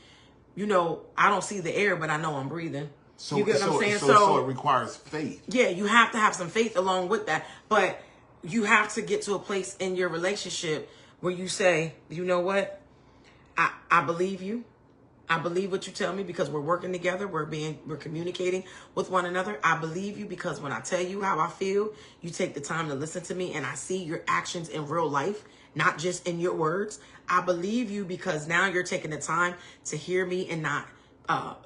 I don't see the air, but I know I'm breathing. So, you get what I'm saying? So it requires faith. Yeah, you have to have some faith along with that. But you have to get to a place in your relationship where you say, you know what? I believe you. I believe what you tell me because we're working together. We're communicating with one another. I believe you because when I tell you how I feel, you take the time to listen to me and I see your actions in real life, not just in your words. I believe you because now you're taking the time to hear me and not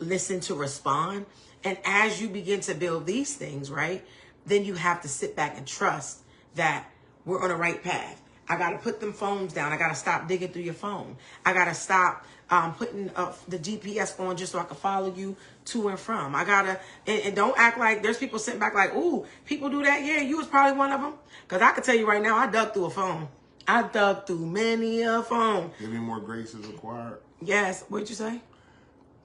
listen to respond. And as you begin to build these things, right, then you have to sit back and trust that we're on the right path. I got to put them phones down. I got to stop digging through your phone. I got to stop putting the GPS on just so I can follow you to and from. I got to, and don't act like there's people sitting back like, ooh, people do that. Yeah, you was probably one of them. Because I can tell you right now, I dug through a phone. I dug through many a phone. Giving more grace is required. Yes. What'd you say?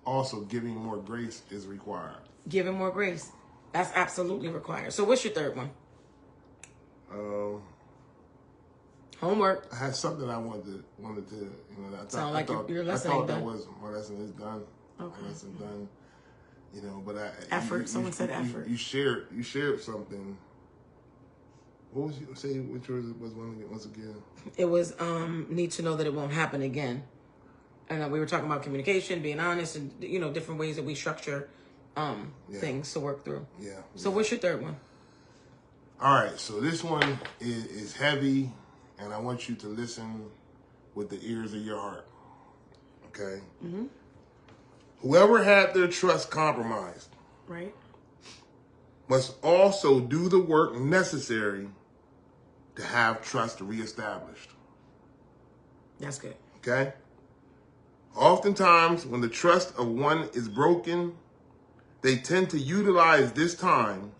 Also, giving more grace is required. Giving more grace. That's absolutely required. So what's your third one? Homework. I had something I wanted to Sound like your lesson I thought ain't that done. was my lesson is done. Okay. My lesson done. But effort. Someone said effort. You shared something. What was you say? Which was one once again? It was need to know that it won't happen again. And we were talking about communication, being honest, and different ways that we structure things to work through. Yeah. So what's your third one? All right. So this one is heavy, and I want you to listen with the ears of your heart. Okay. Mm-hmm. Whoever had their trust compromised, right, must also do the work necessary to have trust reestablished. That's good. Okay? Oftentimes, when the trust of one is broken, they tend to utilize this time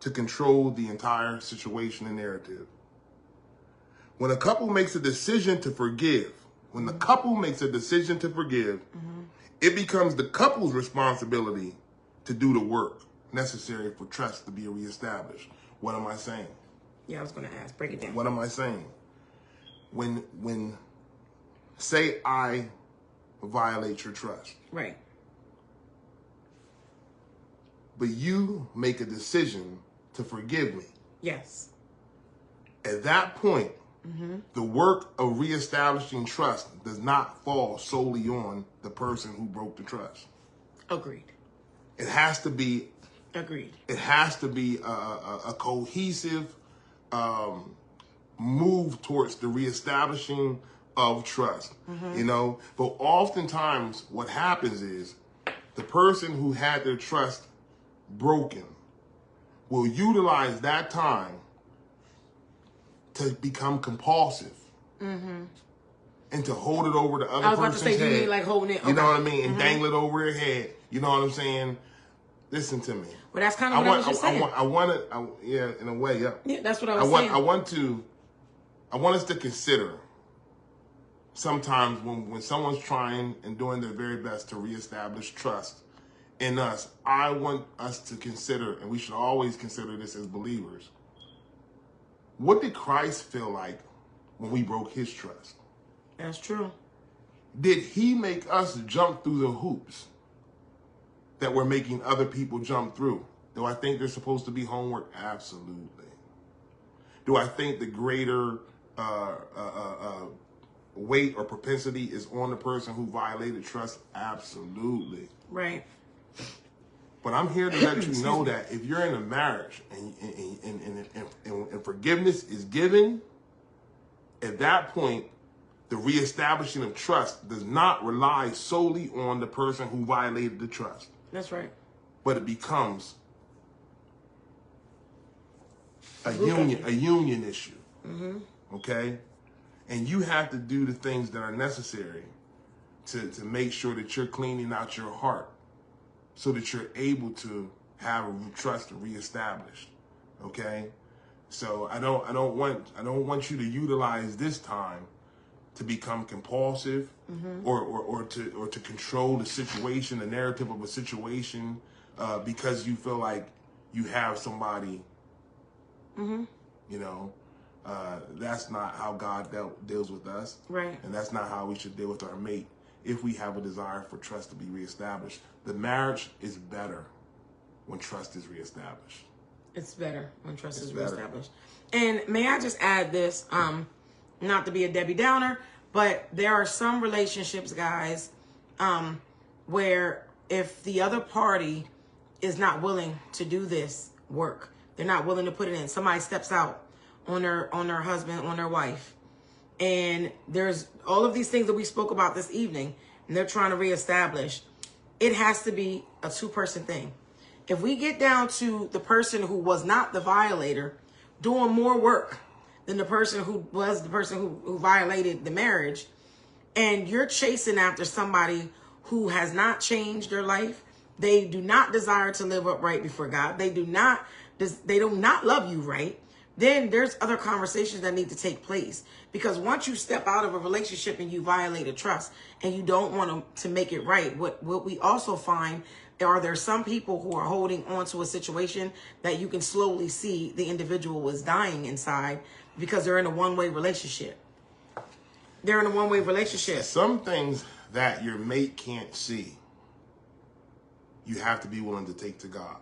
to control the entire situation and narrative. When a couple makes a decision to forgive, it becomes the couple's responsibility to do the work necessary for trust to be reestablished. What am I saying? Yeah, I was going to ask. Break it down. What am I saying? when say I violate your trust. Right. But you make a decision to forgive me. Yes. At that point, the work of reestablishing trust does not fall solely on the person who broke the trust. Agreed. It has to be. Agreed. It has to be a cohesive move towards the reestablishing of trust. You know, but oftentimes what happens is the person who had their trust broken will utilize that time to become compulsive and to hold it over the other person's head. You mean like holding it? You know what I mean? And dangle it over their head. You know what I'm saying? Listen to me. Well, that's kind of what I was just saying. I want to, yeah, in a way, yeah. Yeah, that's what I was saying. I want us to consider sometimes when someone's trying and doing their very best to reestablish trust in us, I want us to consider, and we should always consider this as believers, what did Christ feel like when we broke his trust? That's true. Did he make us jump through the hoops that we're making other people jump through? Do I think there's supposed to be homework? Absolutely. Do I think the greater weight or propensity is on the person who violated trust? Absolutely. Right. But I'm here to let you know that if you're in a marriage and forgiveness is given, at that point, the reestablishing of trust does not rely solely on the person who violated the trust. That's right. But it becomes a union issue. Okay? And you have to do the things that are necessary to make sure that you're cleaning out your heart so that you're able to have trust reestablished. Okay? So I don't want you to utilize this time to become compulsive or to control the situation, the narrative of a situation, because you feel like you have somebody. You know, that's not how God deals with us, right? And that's not how we should deal with our mate. If we have a desire for trust to be reestablished, the marriage is better when trust is reestablished. It's better when trust is reestablished. And may I just add this? Not to be a Debbie Downer, but there are some relationships, guys, where if the other party is not willing to do this work, they're not willing to put it in. Somebody steps out on their husband, on their wife, and there's all of these things that we spoke about this evening, and they're trying to reestablish. It has to be a two-person thing. If we get down to the person who was not the violator doing more work than the person who was the person who violated the marriage, and you're chasing after somebody who has not changed their life, they do not desire to live upright before God, they do not love you right, then there's other conversations that need to take place. Because once you step out of a relationship and you violate trust and you don't want to make it right, what we also find are there some people who are holding on to a situation that you can slowly see the individual is dying inside because they're in a one-way relationship. They're in a one-way relationship. Some things that your mate can't see, you have to be willing to take to God.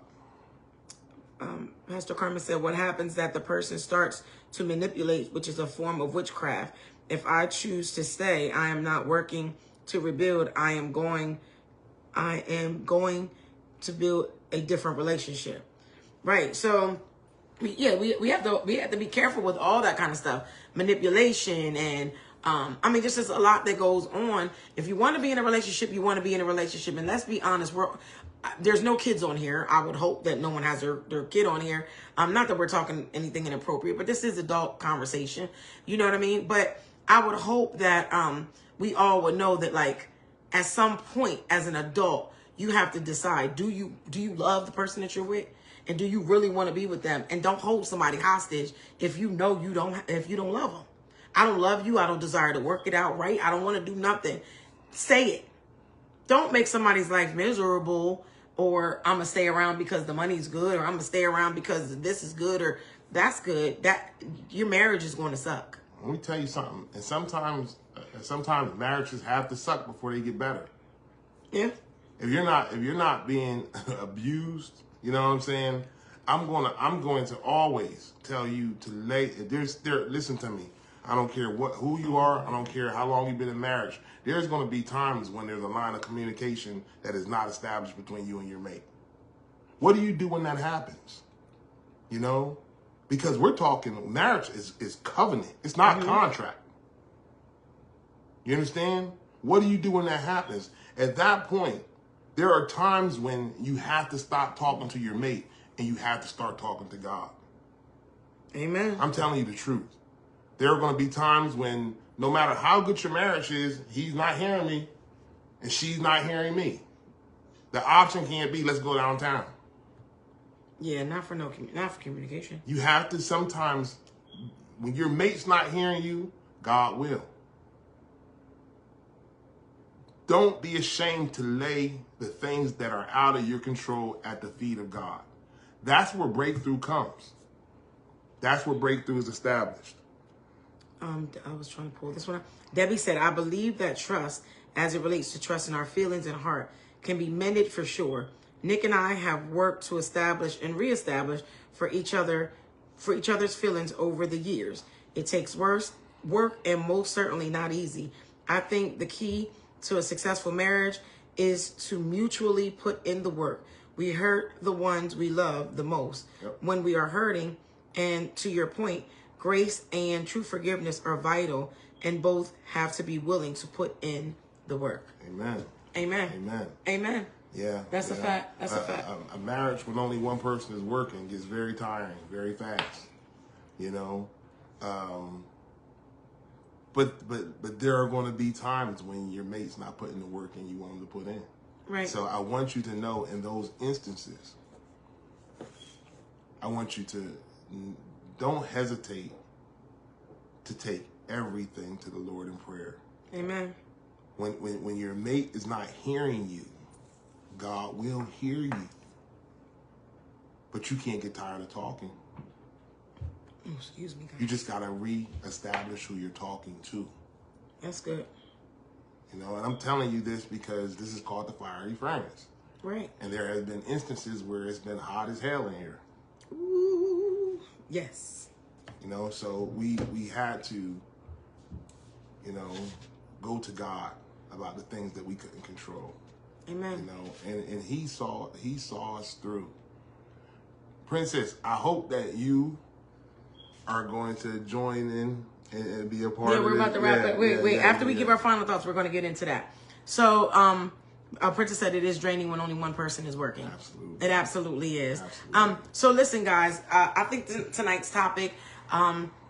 Pastor Carmen said, what happens that the person starts to manipulate, which is a form of witchcraft. If I choose to stay, I am not working to rebuild. I am going to build a different relationship. Right. So yeah, we have to be careful with all that kind of stuff. Manipulation and there's just a lot that goes on. If you want to be in a relationship, you want to be in a relationship. And let's be honest, there's no kids on here. I would hope that no one has their kid on here. Not that we're talking anything inappropriate, but this is adult conversation. You know what I mean? But I would hope that we all would know that, like, at some point as an adult, you have to decide, do you love the person that you're with? And do you really want to be with them? And don't hold somebody hostage if you know if you don't love them. I don't love you. I don't desire to work it out right. I don't want to do nothing. Say it. Don't make somebody's life miserable, or I'm going to stay around because the money's good, or I'm going to stay around because this is good or that's good. That your marriage is going to suck. Let me tell you something. And sometimes marriages have to suck before they get better. Yeah. If you're not being abused, you know what I'm saying? I'm going to always tell you to listen to me. I don't care who you are. I don't care how long you've been in marriage. There's going to be times when there's a line of communication that is not established between you and your mate. What do you do when that happens? You know? Because we're talking, marriage is covenant. It's not contract. You understand? What do you do when that happens? At that point, there are times when you have to stop talking to your mate and you have to start talking to God. Amen. I'm telling you the truth. There are going to be times when no matter how good your marriage is, he's not hearing me and she's not hearing me. The option can't be, let's go downtown. Yeah, not for communication. You have to sometimes, when your mate's not hearing you, God will. Don't be ashamed to lay the things that are out of your control at the feet of God. That's where breakthrough comes. That's where breakthrough is established. I was trying to pull this one up. Debbie said, I believe that trust, as it relates to trust in our feelings and heart, can be mended for sure. Nick and I have worked to establish and reestablish for each other's feelings over the years. It takes work and most certainly not easy. I think the key to a successful marriage is to mutually put in the work. We hurt the ones we love the most when we are hurting. And to your point, grace and true forgiveness are vital, and both have to be willing to put in the work. Amen. Amen. Amen. Amen. Yeah. That's a fact. That's a fact. A marriage when only one person is working gets very tiring, very fast. You know? But there are going to be times when your mate's not putting the work in you want him to put in. Right. So I want you to know in those instances, I want you to don't hesitate to take everything to the Lord in prayer. Amen. When your mate is not hearing you, God will hear you. But you can't get tired of talking. Oh, excuse me, guys. You just got to reestablish who you're talking to. That's good. You know, and I'm telling you this because this is called the fiery furnace. Right. And there has been instances where it's been hot as hell in here. Ooh, yes. You know, so we had to, you know, go to God about the things that we couldn't control. Amen. You know, and he saw us through. Princess, I hope that you are going to join in and be a part of it. Yeah, we're about to wrap it. Wait. After we give our final thoughts, we're going to get into that. So, Princess said it is draining when only one person is working. Absolutely. It absolutely is. Absolutely. So listen, guys, I think tonight's topic,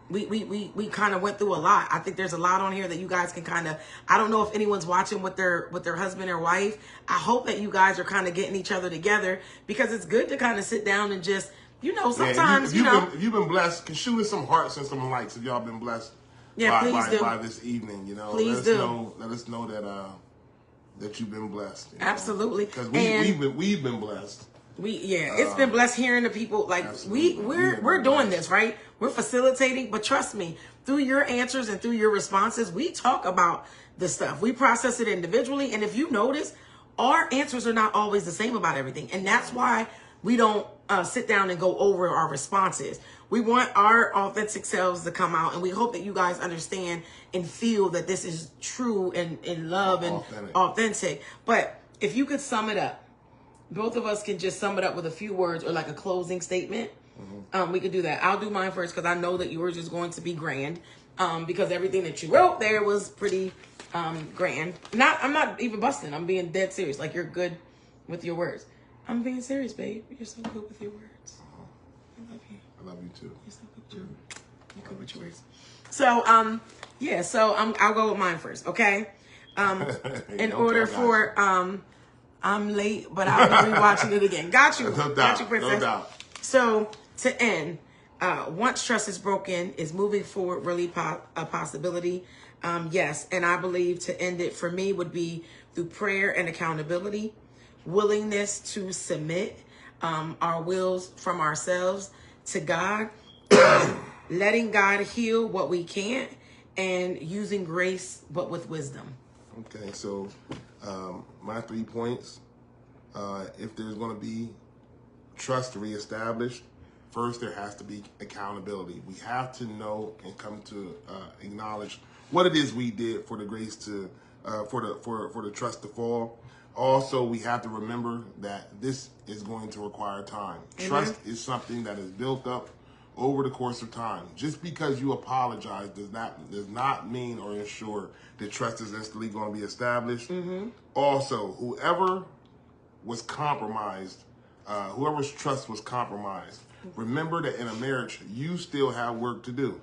we kind of went through a lot. I think there's a lot on here that you guys can kind of, I don't know if anyone's watching with their husband or wife. I hope that you guys are kind of getting each other together, because it's good to kind of sit down and just, you know, sometimes, if you've been blessed, can shoot us some hearts and some likes if y'all been blessed by this evening, you know. Please let us know that you've been blessed. Absolutely. Because we've been blessed. It's been blessed hearing the people, like, we're doing this, right? We're facilitating, but trust me, through your answers and through your responses, we talk about the stuff. We process it individually, and if you notice, our answers are not always the same about everything, and that's why we don't sit down and go over our responses. We want our authentic selves to come out, and we hope that you guys understand and feel that this is true and in love and authentic. But if you could sum it up, both of us can just sum it up with a few words or like a closing statement. We could do that. I'll do mine first because I know that yours is going to be grand, because everything that you wrote there was pretty grand. I'm not even busting. I'm being dead serious. Like, you're good with your words. I'm being serious, babe. You're so good with your words. I love you. I love you too. You're so good with your words. You're good with your words. So, yeah. So I'll go with mine first, okay? In order for I'm late, but I'll be rewatching it again. Got you. No doubt. Got you, Princess. No doubt. So to end, once trust is broken, is moving forward really a possibility? Yes. And I believe to end it for me would be through prayer and accountability, willingness to submit our wills from ourselves to God, letting God heal what we can't, and using grace, but with wisdom. Okay, so my 3 points. If there's going to be trust reestablished, first there has to be accountability. We have to know and come to acknowledge what it is we did for the grace to for the trust to fall. Also, we have to remember that this is going to require time. Mm-hmm. Trust is something that is built up over the course of time. Just because you apologize does not mean or ensure that trust is instantly going to be established. Mm-hmm. Also, whoever was compromised, whoever's trust was compromised, remember that in a marriage, you still have work to do.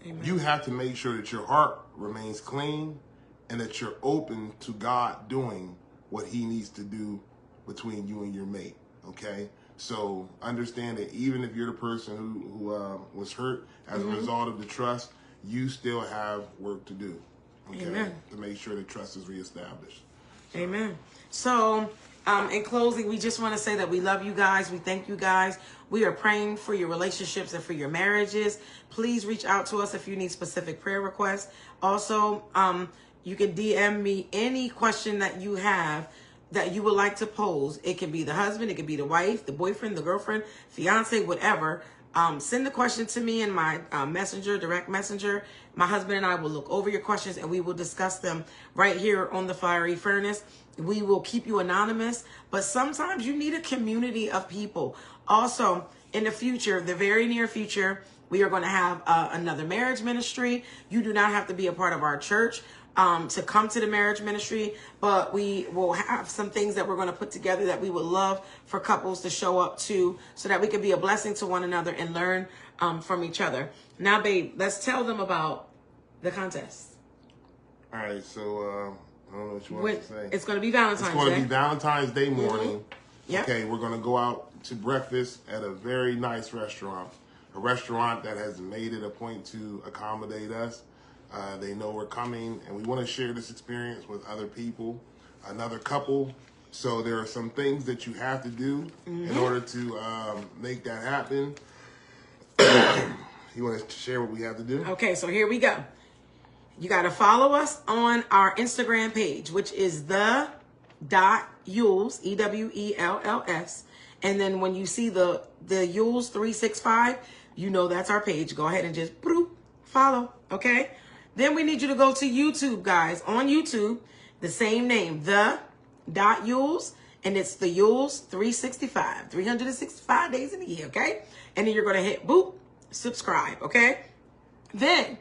Amen. You have to make sure that your heart remains clean and that you're open to God doing what he needs to do between you and your mate, okay? So understand that even if you're the person who was hurt as a result of the trust, you still have work to do, okay? Amen. To make sure that trust is reestablished. So. Amen. So in closing, we just want to say that we love you guys. We thank you guys. We are praying for your relationships and for your marriages. Please reach out to us if you need specific prayer requests. Also, you can DM me any question that you have that you would like to pose. It can be the husband, it can be the wife, the boyfriend, the girlfriend, fiance, whatever. Send the question to me in my messenger, direct messenger. My husband and I will look over your questions and we will discuss them right here on the Fiery Furnace. We will keep you anonymous, but sometimes you need a community of people. Also, in the future, the very near future, we are going to have another marriage ministry. You do not have to be a part of our church to come to the marriage ministry, but we will have some things that we're going to put together that we would love for couples to show up to so that we can be a blessing to one another and learn from each other. Now, babe, let's tell them about the contest. All right, so I don't know what you want to say. It's going to be Valentine's Day. It's going to be Valentine's Day morning. Mm-hmm. Yep. Okay, we're going to go out to breakfast at a very nice restaurant, a restaurant that has made it a point to accommodate us. They know we're coming, and we want to share this experience with other people, another couple. So there are some things that you have to do in order to make that happen. You want to share what we have to do? Okay, so here we go. You got to follow us on our Instagram page, which is the.Ewells, Ewells. And then when you see the Ewells 365, you know that's our page. Go ahead and just follow, okay? Then we need you to go to YouTube, guys. On YouTube, the same name, the.Ewells, and it's the Ewells 365, 365 days in a year, okay? And then you're going to hit subscribe, okay? Then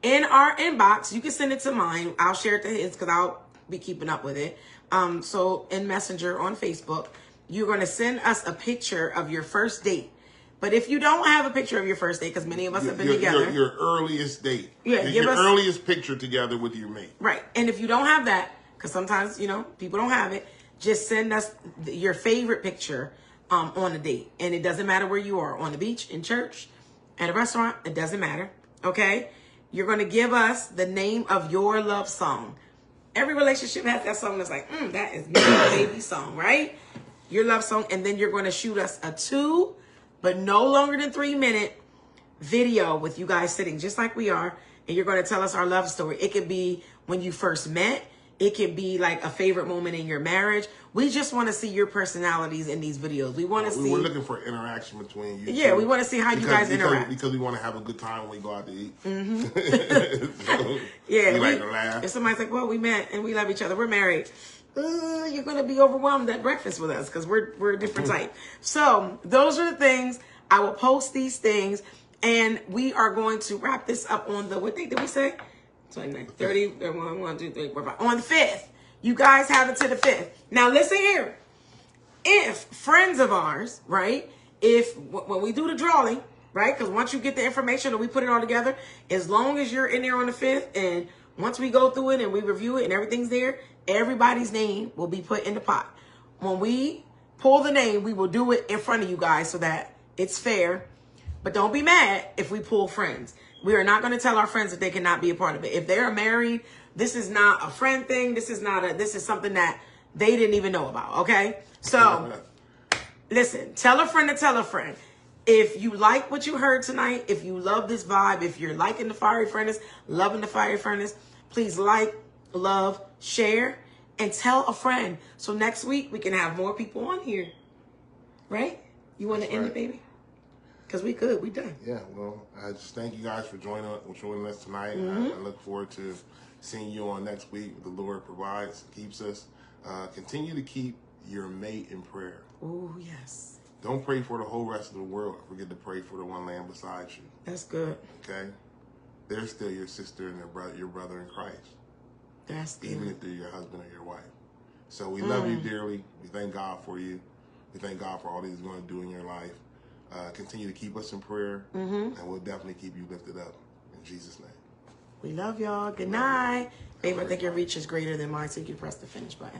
in our inbox, you can send it to mine. I'll share it to his because I'll be keeping up with it. So in Messenger on Facebook, you're going to send us a picture of your first date. But if you don't have a picture of your first date, because many of us have been together. Your earliest date. Yeah, your earliest picture together with your mate. Right. And if you don't have that, because sometimes, people don't have it, just send us your favorite picture on a date. And it doesn't matter where you are, on the beach, in church, at a restaurant, it doesn't matter. Okay? You're going to give us the name of your love song. Every relationship has that song that's like, that is my baby song, right? Your love song. And then you're going to shoot us a 2, but no longer than 3-minute video with you guys sitting just like we are. And you're going to tell us our love story. It could be when you first met. It could be like a favorite moment in your marriage. We just want to see your personalities in these videos. We want to see. We're looking for interaction between you. Yeah, we want to see how you guys interact. Because we want to have a good time when we go out to eat. So, yeah, we like to laugh. If somebody's like, well, we met and we love each other, we're married. You're going to be overwhelmed at breakfast with us because we're a different type. So those are the things. I will post these things. And we are going to wrap this up on the, what date did we say? 29, 30, 1, 2, 3, 4, 5. On the 5th. You guys have it to the 5th. Now listen here. If friends of ours, right, when we do the drawing, right, because once you get the information and we put it all together, as long as you're in there on the 5th and once we go through it and we review it and everything's there, everybody's name will be put in the pot. When we pull the name, we will do it in front of you guys so that it's fair. But don't be mad if we pull friends. We are not going to tell our friends that they cannot be a part of it. If they're married, this is not a friend thing. This is something that they didn't even know about. Okay. So listen, tell a friend to tell a friend. If you like what you heard tonight, if you love this vibe, if you're liking the fiery furnace, loving the fiery furnace, please like, love, share, and tell a friend. So next week we can have more people on here. Right? You want to end it, baby? Because we could. We done. Yeah, well, I just thank you guys for joining us tonight. I look forward to seeing you on next week. The Lord provides, keeps us. Continue to keep your mate in prayer. Oh, yes. Don't pray for the whole rest of the world. Forget to pray for the one laying beside you. That's good. Okay? They're still your sister and your brother in Christ. That's good. Even if they're your husband or your wife. So we love you dearly. We thank God for you. We thank God for all that He's going to do in your life. Continue to keep us in prayer, and we'll definitely keep you lifted up. In Jesus' name. We love y'all. Good night. Babe, I think your reach is greater than mine, so you can press the finish button.